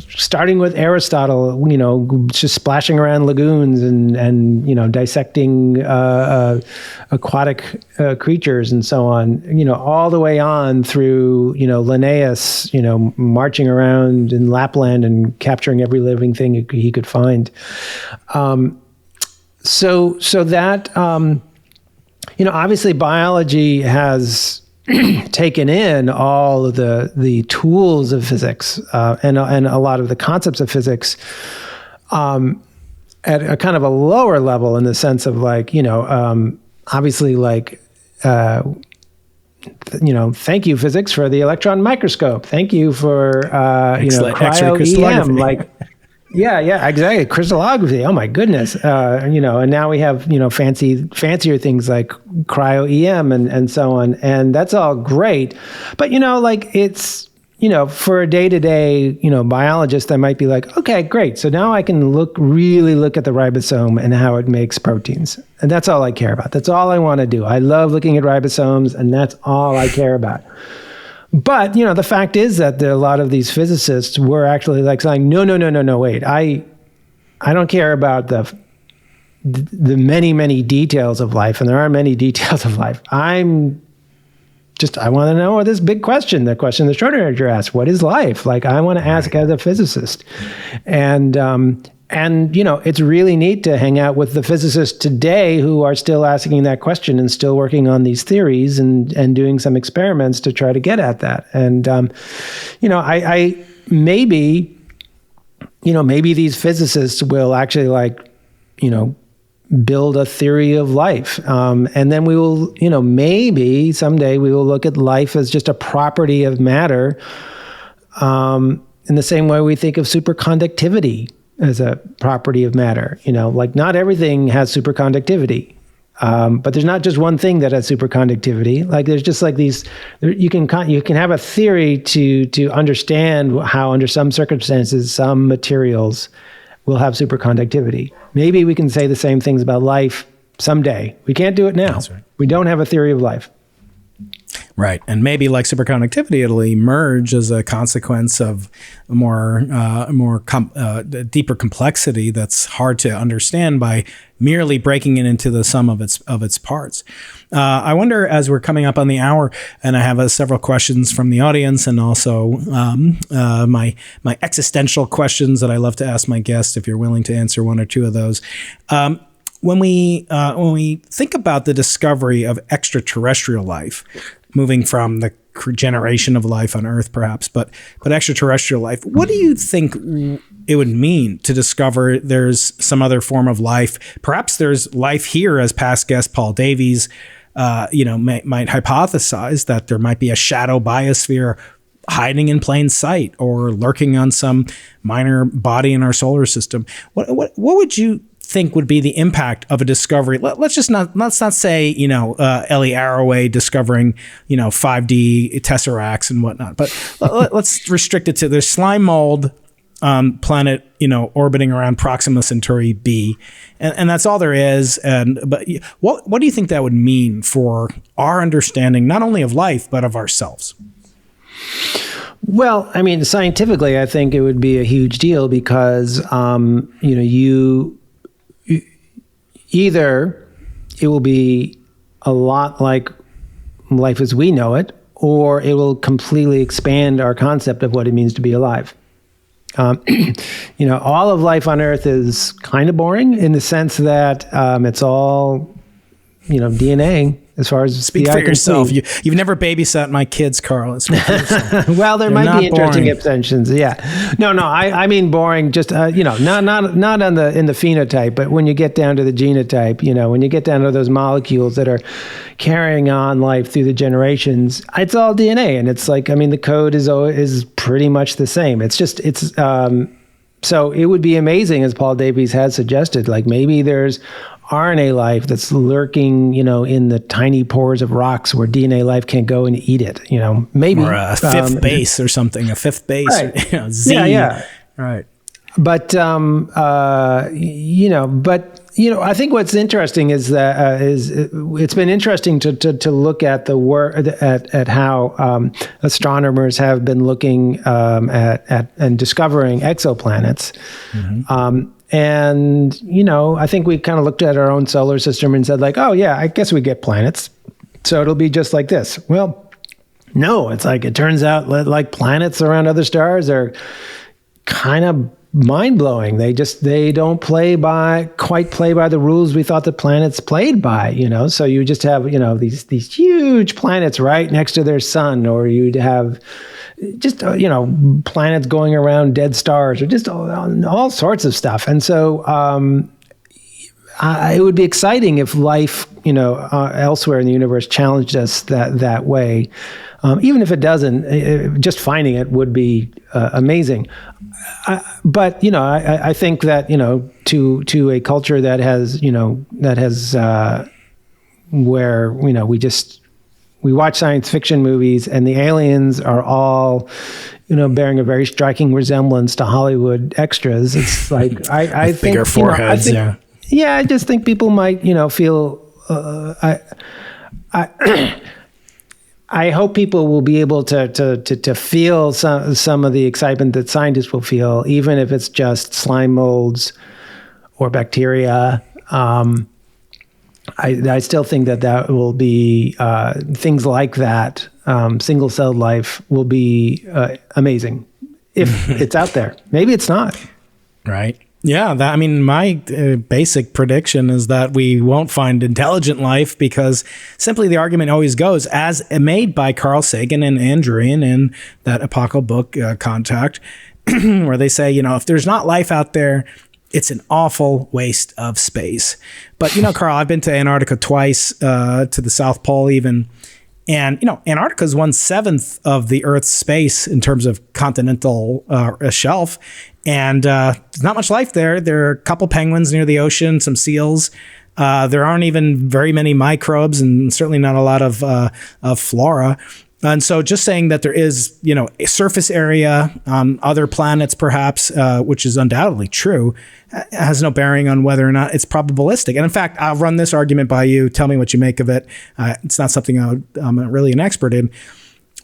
starting with Aristotle, just splashing around lagoons and dissecting aquatic creatures and so on. All the way on through Linnaeus, marching around in Lapland and capturing every living thing he could find. So that. Obviously biology has taken in all of the tools of physics and a lot of the concepts of physics at a kind of a lower level, in the sense of obviously thank you physics for the electron microscope. Thank you for cryo-EM. Yeah, exactly. Crystallography. Oh my goodness. And now we have, fancier things like cryo-EM and so on. And that's all great. But, it's, for a day-to-day, biologist, I might be like, okay, great. So now I can really look at the ribosome and how it makes proteins. And that's all I care about. That's all I want to do. I love looking at ribosomes, and that's all I care about. But, the fact is that a lot of these physicists were actually saying, no, wait, I don't care about the many, many details of life. And there are many details of life. I want to know this big question, the question that Schrodinger asked, what is life? I want to ask as a physicist. And, it's really neat to hang out with the physicists today who are still asking that question and still working on these theories and doing some experiments to try to get at that. And, I maybe these physicists will actually build a theory of life. And then we will, maybe someday we will look at life as just a property of matter in the same way we think of superconductivity as a property of matter. Not everything has superconductivity, but there's not just one thing that has superconductivity. There's just these. You can have a theory to understand how, under some circumstances, some materials will have superconductivity. Maybe we can say the same things about life someday. We can't do it now. That's right. We don't have a theory of life. Right. And maybe like superconductivity, it'll emerge as a consequence of deeper complexity that's hard to understand by merely breaking it into the sum of its parts. I wonder, as we're coming up on the hour, and I have several questions from the audience, and also my existential questions that I love to ask my guests, if you're willing to answer one or two of those. When we think about the discovery of extraterrestrial life, moving from the generation of life on Earth, perhaps, but extraterrestrial life, what do you think it would mean to discover there's some other form of life? Perhaps there's life here, as past guest Paul Davies, might hypothesize that there might be a shadow biosphere hiding in plain sight or lurking on some minor body in our solar system. What would you think would be the impact of a discovery? Let's not say Ellie Arroway discovering 5D tesseracts and whatnot, but let's restrict it to there's slime mold planet orbiting around Proxima Centauri B, and that's all there is. But what do you think that would mean for our understanding not only of life but of ourselves? Well, scientifically, I think it would be a huge deal because either it will be a lot like life as we know it, or it will completely expand our concept of what it means to be alive. All of life on Earth is kind of boring in the sense that it's all, DNA. As far as speak for yourself, you've never babysat my kids, Carl. Well, there might be interesting extensions. Yeah, no. I mean boring. Just not in the phenotype, but when you get down to the genotype, when you get down to those molecules that are carrying on life through the generations, it's all DNA, and it's the code is pretty much the same. So it would be amazing, as Paul Davies has suggested, maybe there's RNA life that's lurking, in the tiny pores of rocks where DNA life can't go and eat it, maybe. Or a fifth base or something, a fifth base, right. Z. Yeah. Right. But, but I think what's interesting is that it's been interesting to look at the work at how astronomers have been looking at and discovering exoplanets. And I think we kind of looked at our own solar system and said like, oh yeah, I guess we get planets, so it'll be just like this. Well, no, it's like it turns out like planets around other stars are kind of mind-blowing. They don't quite play by the rules we thought the planets played by, so you just have these huge planets right next to their sun, or you'd have just planets going around dead stars, or just all sorts of stuff. And so it would be exciting if life elsewhere in the universe challenged us that way. Even if it doesn't, just finding it would be amazing. But I think that to a culture that has where we watch science fiction movies and the aliens are all bearing a very striking resemblance to Hollywood extras. It's like I think bigger foreheads. I just think people might feel. I hope people will be able to feel some of the excitement that scientists will feel, even if it's just slime molds or bacteria. I still think that will be things like that. Single-celled life will be amazing if it's out there. Maybe it's not. Right. Yeah, my basic prediction is that we won't find intelligent life because simply the argument always goes, as made by Carl Sagan and Andrean in that Apocalypse book, Contact, where they say, if there's not life out there, it's an awful waste of space. But, Carl, I've been to Antarctica twice, to the South Pole even. And, Antarctica is 1/7 of the Earth's space in terms of continental shelf. And there's not much life there. There are a couple penguins near the ocean, some seals. There aren't even very many microbes, and certainly not a lot of flora. And so just saying that there is, a surface area on other planets, perhaps, which is undoubtedly true, has no bearing on whether or not it's probabilistic. And in fact, I'll run this argument by you. Tell me what you make of it. It's not something I'm really an expert in.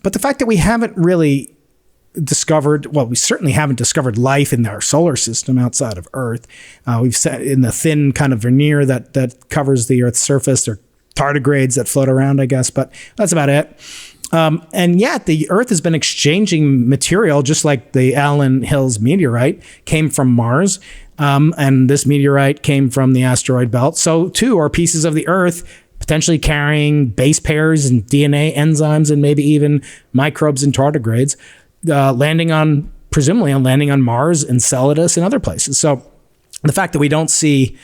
But the fact that we haven't really we certainly haven't discovered life in our solar system outside of Earth. We've set in the thin kind of veneer that covers the Earth's surface. There are tardigrades that float around, I guess, but that's about it. And yet the Earth has been exchanging material, just like the Allen Hills meteorite came from Mars. And this meteorite came from the asteroid belt. So too are pieces of the Earth potentially carrying base pairs and DNA enzymes and maybe even microbes and tardigrades, presumably landing on Mars, Enceladus, and other places. So the fact that we don't see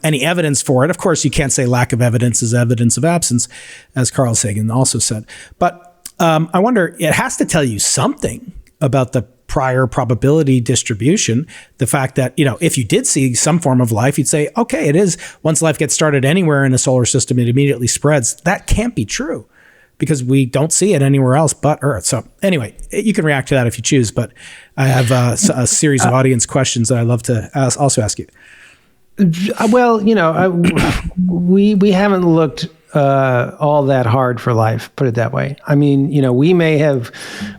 any evidence for it, of course, you can't say lack of evidence is evidence of absence, as Carl Sagan also said. But I wonder, it has to tell you something about the prior probability distribution. The fact that, if you did see some form of life, you'd say, okay, it is. Once life gets started anywhere in a solar system, it immediately spreads. That can't be true, because we don't see it anywhere else but Earth. So anyway, you can react to that if you choose, but I have a series of audience questions that I'd love to also ask you. Well, we haven't looked all that hard for life, put it that way. I mean,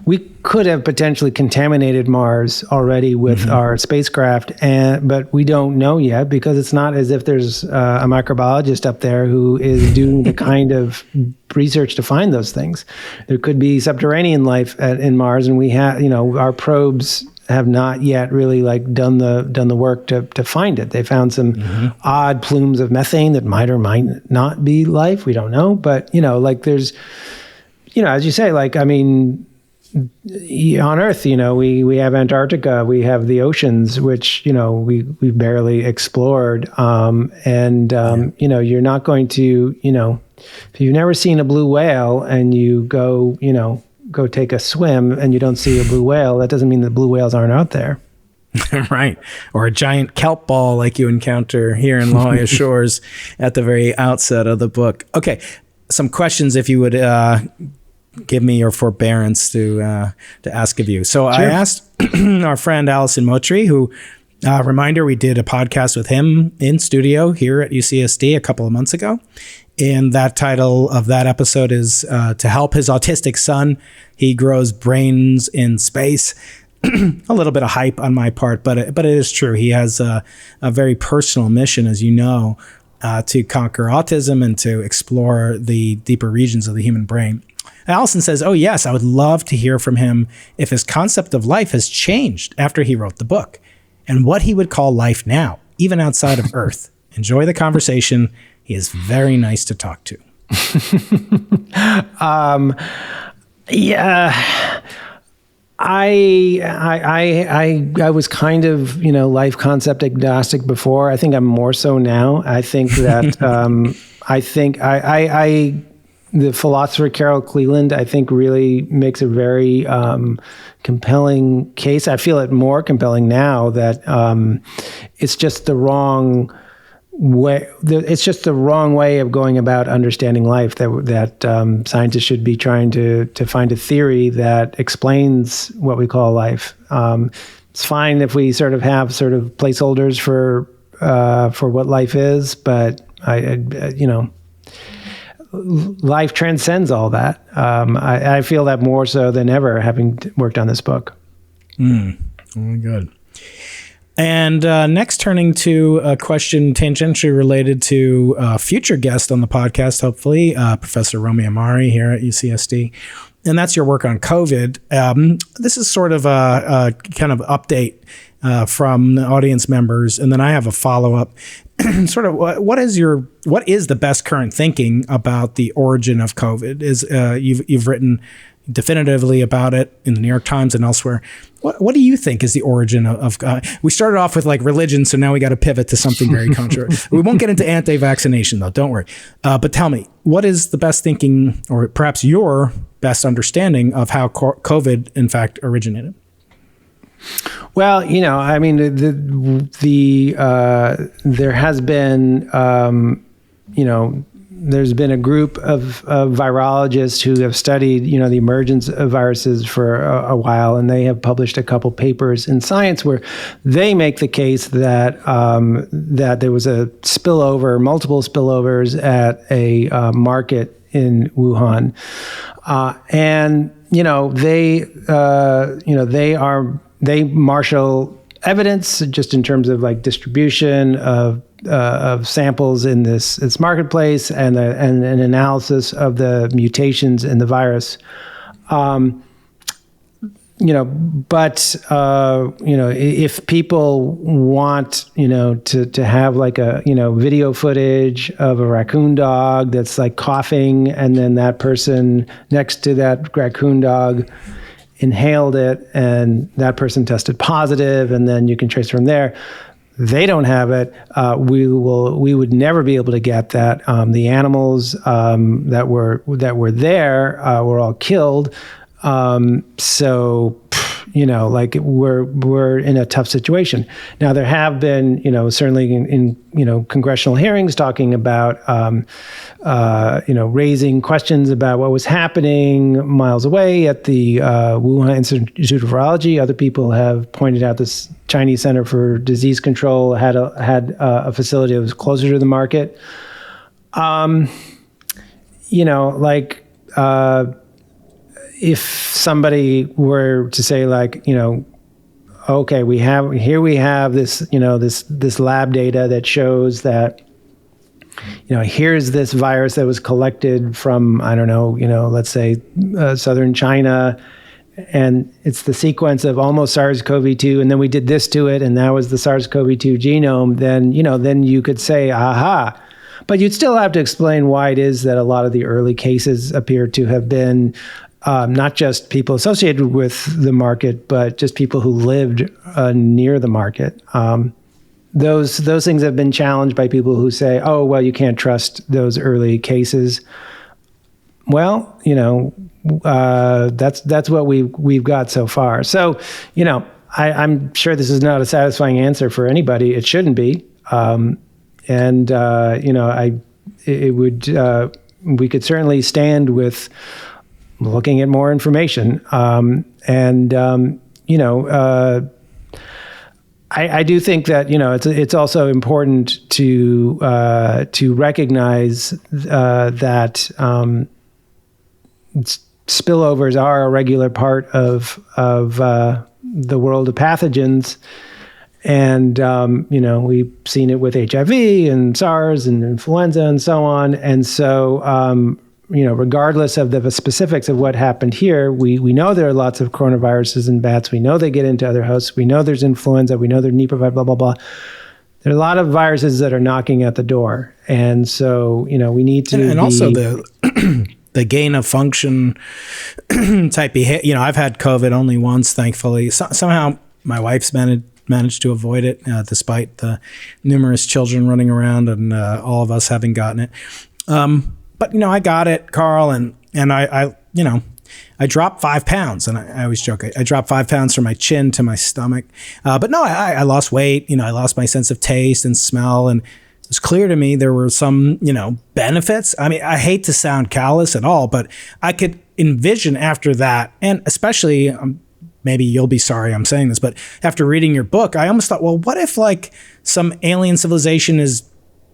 we could have potentially contaminated Mars already with our spacecraft, but we don't know yet, because it's not as if there's a microbiologist up there who is doing the kind of research to find those things. There could be subterranean life in Mars, and we have, our probes have not yet really done the work to find it. They found some odd plumes of methane that might or might not be life. We don't know, but there's, as you say, on Earth, we have Antarctica, we have the oceans, which we've barely explored, you're not going to, if you've never seen a blue whale and you go take a swim and you don't see a blue whale, that doesn't mean that blue whales aren't out there. Right. Or a giant kelp ball like you encounter here in La Jolla Shores at the very outset of the book. Okay. Some questions, if you would give me your forbearance to ask of you. So sure. I asked our friend Alison Motry, who Reminder, we did a podcast with him in studio here at UCSD a couple of months ago. And that title of that episode is to help his autistic son. He grows brains in space. A little bit of hype on my part, but it is true. He has a very personal mission, as you know, to conquer autism and to explore the deeper regions of the human brain. Allison says, oh, yes, I would love to hear from him if his concept of life has changed after he wrote the book and what he would call life now, even outside of Earth. Enjoy the conversation. He is very nice to talk to. Yeah. I was kind of, life concept agnostic before. I think I'm more so now. I think that the philosopher Carol Cleland, I think, really makes a very compelling case. I feel it more compelling now that it's just the wrong way. It's just the wrong way of going about understanding life. That scientists should be trying to find a theory that explains what we call life. It's fine if we sort of have placeholders for what life is, but life transcends all that. I feel that more so than ever, having worked on this book. Oh, good. And next, turning to a question tangentially related to a future guest on the podcast, hopefully, Professor Romy Amari here at UCSD. And that's your work on COVID. This is sort of a kind of update from the audience members. And then I have a follow-up. Sort of what is the best current thinking about the origin of COVID? You've written definitively about it in the New York Times and elsewhere. What do you think is the origin of we started off with like religion, so now we got to pivot to something very controversial. We won't get into anti-vaccination though, don't worry. But tell me, what is the best thinking, or perhaps your best understanding of how COVID in fact originated? Well, I mean, there has been, there's been a group of virologists who have studied, the emergence of viruses for a while, and they have published a couple papers in Science where they make the case that that there was a spillover, multiple spillovers at a market in Wuhan, and they marshal evidence just in terms of like distribution of samples in this marketplace and an analysis of the mutations in the virus. If people want, to have like a, video footage of a raccoon dog that's like coughing, and then that person next to that raccoon dog inhaled it and that person tested positive, and then you can trace from there. They don't have it. We would never be able to get that. The animals that were there were all killed. We're in a tough situation. Now there have been, certainly in congressional hearings talking about, raising questions about what was happening miles away at the Wuhan Institute of Virology. Other people have pointed out this Chinese Center for Disease Control had a facility that was closer to the market. If somebody were to say like, okay, we have this, this lab data that shows that, here's this virus that was collected from, I don't know, let's say southern China, and it's the sequence of almost SARS-CoV-2, and then we did this to it, and that was the SARS-CoV-2 genome, then you could say, aha. But you'd still have to explain why it is that a lot of the early cases appear to have been not just people associated with the market, but just people who lived near the market. Those things have been challenged by people who say, "Oh, well, you can't trust those early cases." Well, that's what we've got so far. So, I'm sure this is not a satisfying answer for anybody. It shouldn't be, we could certainly stand with looking at more I do think that, it's also important to recognize that spillovers are a regular part of the world of pathogens. And, we've seen it with HIV and SARS and influenza and so on. And so, regardless of the specifics of what happened here, we know there are lots of coronaviruses in bats. We know they get into other hosts. We know there's influenza. We know there's Nipah, blah, blah, blah. There are a lot of viruses that are knocking at the door. And so, we need to and also the gain of function type behavior. I've had COVID only once, thankfully. somehow my wife's managed to avoid it, despite the numerous children running around and all of us having gotten it. But I got it, Carl, and I dropped 5 pounds, and I always joke, I dropped 5 pounds from my chin to my stomach. But no, I lost weight. I lost my sense of taste and smell, and it was clear to me there were some, benefits. I mean, I hate to sound callous at all, but I could envision after that, and especially, maybe you'll be sorry I'm saying this, but after reading your book, I almost thought, well, what if like some alien civilization is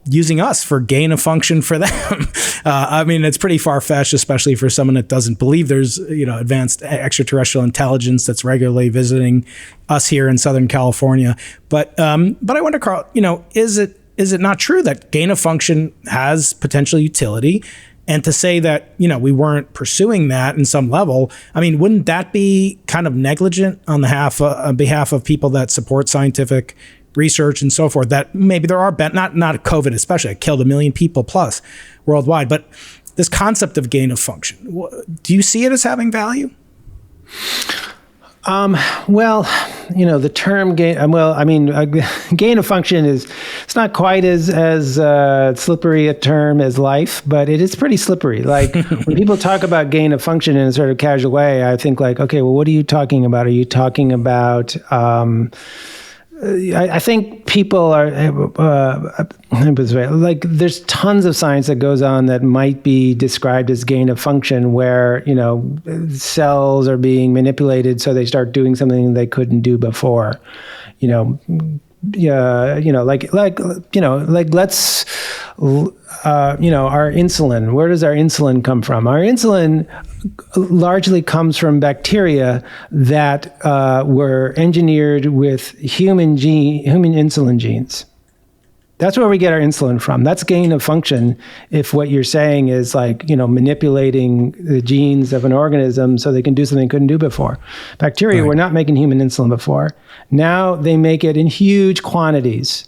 using us for gain of function for them? I mean, it's pretty far-fetched, especially for someone that doesn't believe there's, advanced extraterrestrial intelligence that's regularly visiting us here in Southern California. But I wonder, Carl, is it not true that gain of function has potential utility? And to say that, we weren't pursuing that in some level, I mean, wouldn't that be kind of negligent on behalf of people that support scientific research and so forth, that maybe there are, not COVID especially, it killed 1 million people plus worldwide, but this concept of gain of function, do you see it as having value? Well, the term gain, gain of function it's not quite as slippery a term as life, but it is pretty slippery. Like when people talk about gain of function in a sort of casual way, I think like, okay, well, what are you talking about? Are you talking about, I think people are, like there's tons of science that goes on that might be described as gain of function, where, cells are being manipulated so they start doing something they couldn't do before. Let's, our insulin, where does our insulin come from? Our insulin largely comes from bacteria that were engineered with human insulin genes. That's where we get our insulin from. That's gain of function. If what you're saying is like, manipulating the genes of an organism so they can do something they couldn't do before. Bacteria were not making human insulin before. Now they make it in huge quantities.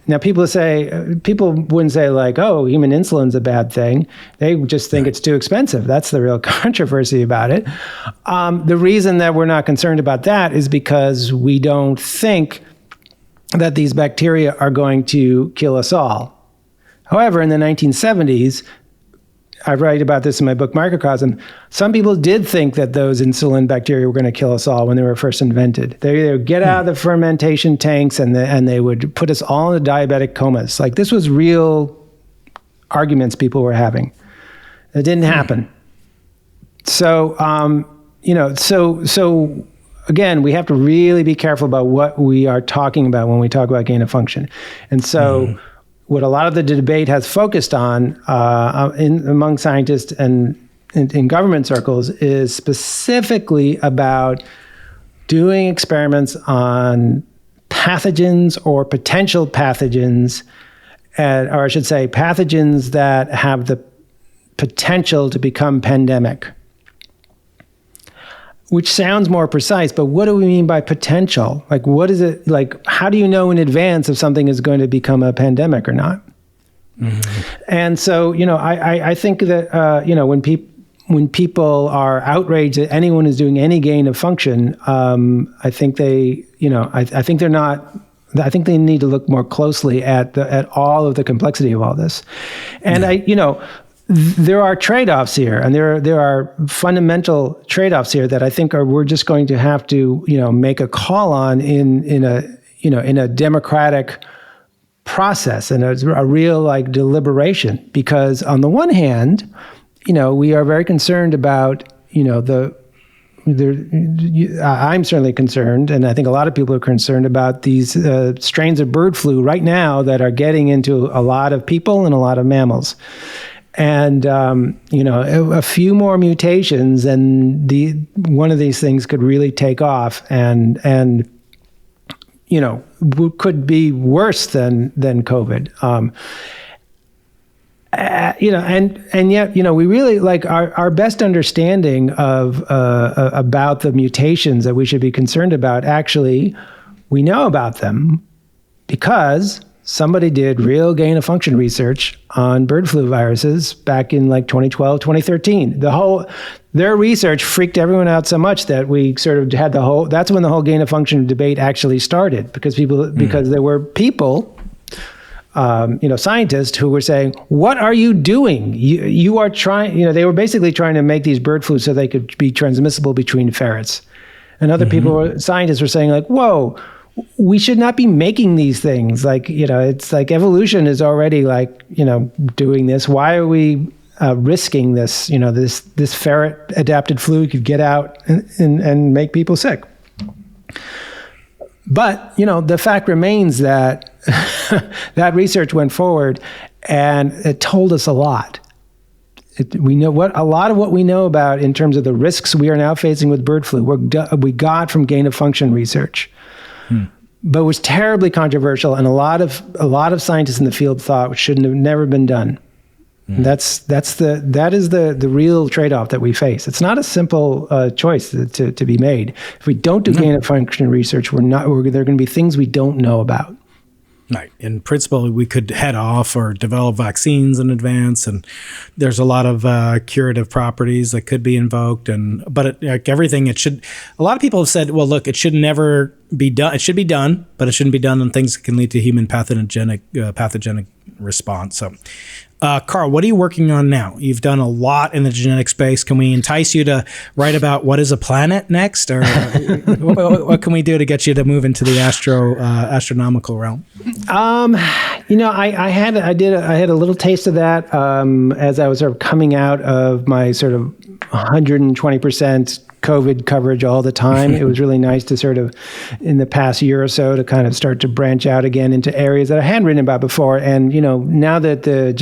Now people wouldn't say like, oh, human insulin's a bad thing. They just think it's too expensive. That's the real controversy about it. The reason that we're not concerned about that is because we don't think that these bacteria are going to kill us all. However, in the 1970s, I write about this in my book, Microcosm, some people did think that those insulin bacteria were going to kill us all when they were first invented. They would get out of the fermentation tanks and they would put us all in diabetic comas. Like this was real arguments people were having. It didn't happen. So, so again, we have to really be careful about what we are talking about when we talk about gain of function. And so what a lot of the debate has focused on among scientists and in government circles is specifically about doing experiments on pathogens or potential pathogens, or I should say pathogens that have the potential to become pandemic. Which sounds more precise, but what do we mean by potential? Like, what is it like? How do you know in advance if something is going to become a pandemic or not? Mm-hmm. And so, I think that when people are outraged that anyone is doing any gain of function, I think they, I think they're not. I think they need to look more closely at all of the complexity of all this, and there are trade-offs here, and there are fundamental trade-offs here that I think we're just going to have to, make a call on in a democratic process and a real deliberation. Because on the one hand, we are very concerned about the I'm certainly concerned, and I think a lot of people are concerned about these strains of bird flu right now that are getting into a lot of people and a lot of mammals. And a few more mutations, and one of these things could really take off, and could be worse than COVID. And yet, we really like our best understanding of about the mutations that we should be concerned about. Actually, we know about them because somebody did real gain of function research on bird flu viruses back in like 2012, 2013. Their research freaked everyone out so much that we sort of had that's when the whole gain of function debate actually started, because there were people, scientists who were saying, what are you doing? You are trying, they were basically trying to make these bird flu so they could be transmissible between ferrets. And other scientists were saying like, whoa, we should not be making these things. Like, it's like evolution is already like, doing this. Why are we risking this? This ferret adapted flu could get out and make people sick. But, the fact remains that that research went forward and it told us a lot. We know a lot of what we know about in terms of the risks we are now facing with bird flu, we got from gain of function research. But it was terribly controversial, and a lot of scientists in the field thought it shouldn't have never been done. That is the real trade-off that we face. It's not a simple choice to be made. If we don't do gain of function research, there are going to be things we don't know about. Right. In principle, we could head off or develop vaccines in advance, and there's a lot of curative properties that could be invoked. But everything, a lot of people have said, well, look, it should never be done. It should be done, but it shouldn't be done on things that can lead to human pathogenic response. So, Carl, what are you working on now? You've done a lot in the genetic space. Can we entice you to write about what is a planet next, or what can we do to get you to move into the astronomical realm? I had a little taste of that as I was sort of coming out of my sort of 120% COVID coverage all the time. It was really nice to sort of, in the past year or so, to kind of start to branch out again into areas that I hadn't written about before. And, now that the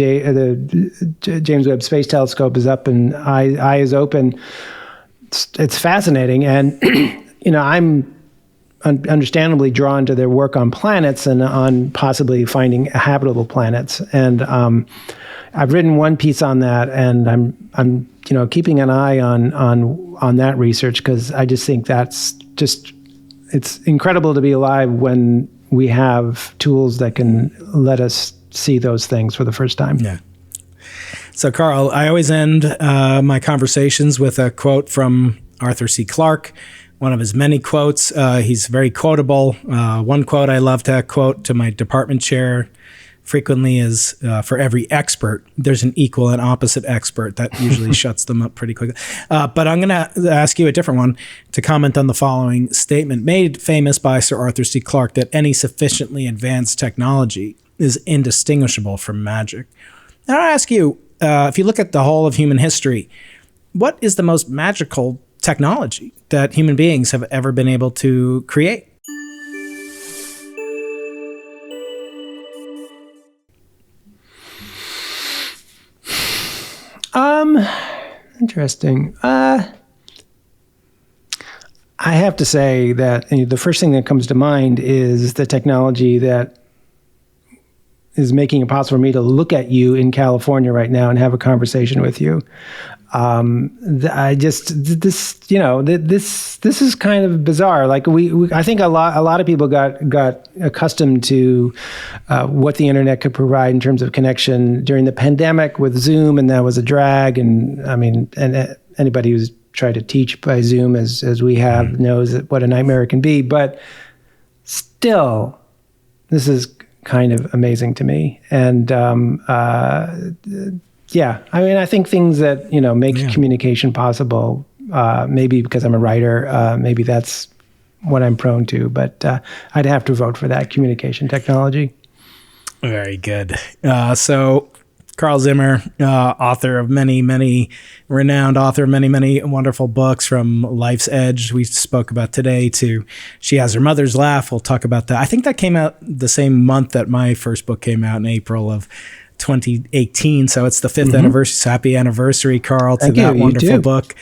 James Webb Space Telescope is up and eye is open, it's fascinating. And, I'm understandably drawn to their work on planets and on possibly finding habitable planets. And I've written one piece on that, and I'm keeping an eye on that research, because I just think it's incredible to be alive when we have tools that can let us see those things for the first time. Yeah. So, Carl, I always end my conversations with a quote from Arthur C. Clarke, one of his many quotes. He's very quotable. One quote I love to quote to my department chair frequently is, for every expert, there's an equal and opposite expert. That usually shuts them up pretty quickly. But I'm going to ask you a different one to comment on the following statement made famous by Sir Arthur C. Clarke, that any sufficiently advanced technology is indistinguishable from magic. Now I'll ask you, if you look at the whole of human history, what is the most magical technology that human beings have ever been able to create? Interesting. I have to say that the first thing that comes to mind is the technology that is making it possible for me to look at you in California right now and have a conversation with you. This is kind of bizarre. Like I think a lot of people got accustomed to what the internet could provide in terms of connection during the pandemic with Zoom, and that was a drag. And anybody who's tried to teach by Zoom as we have knows what a nightmare it can be. But still, this is kind of amazing to me. And I think things that make communication possible. Maybe because I'm a writer, maybe that's what I'm prone to. But I'd have to vote for that, communication technology. Very good. So Carl Zimmer, author of many renowned author of many wonderful books, from Life's Edge we spoke about today to She Has Her Mother's Laugh. We'll talk about that. I think that came out the same month that my first book came out, in April of 2018. So it's the 5th anniversary. So happy anniversary, Carl, to that wonderful book,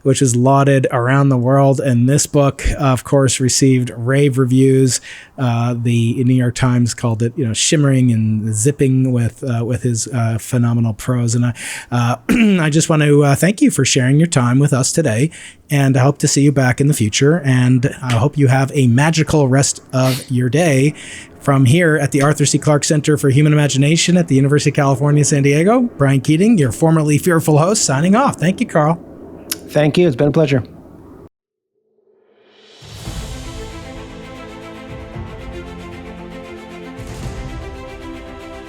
which is lauded around the world. And this book, of course, received rave reviews. The New York Times called it, shimmering and zipping with his phenomenal prose. And I just want to thank you for sharing your time with us today. And I hope to see you back in the future. And I hope you have a magical rest of your day. From here at the Arthur C. Clarke Center for Human Imagination at the University of California, San Diego, Brian Keating, your formerly fearful host, signing off. Thank you, Carl. Thank you. It's been a pleasure.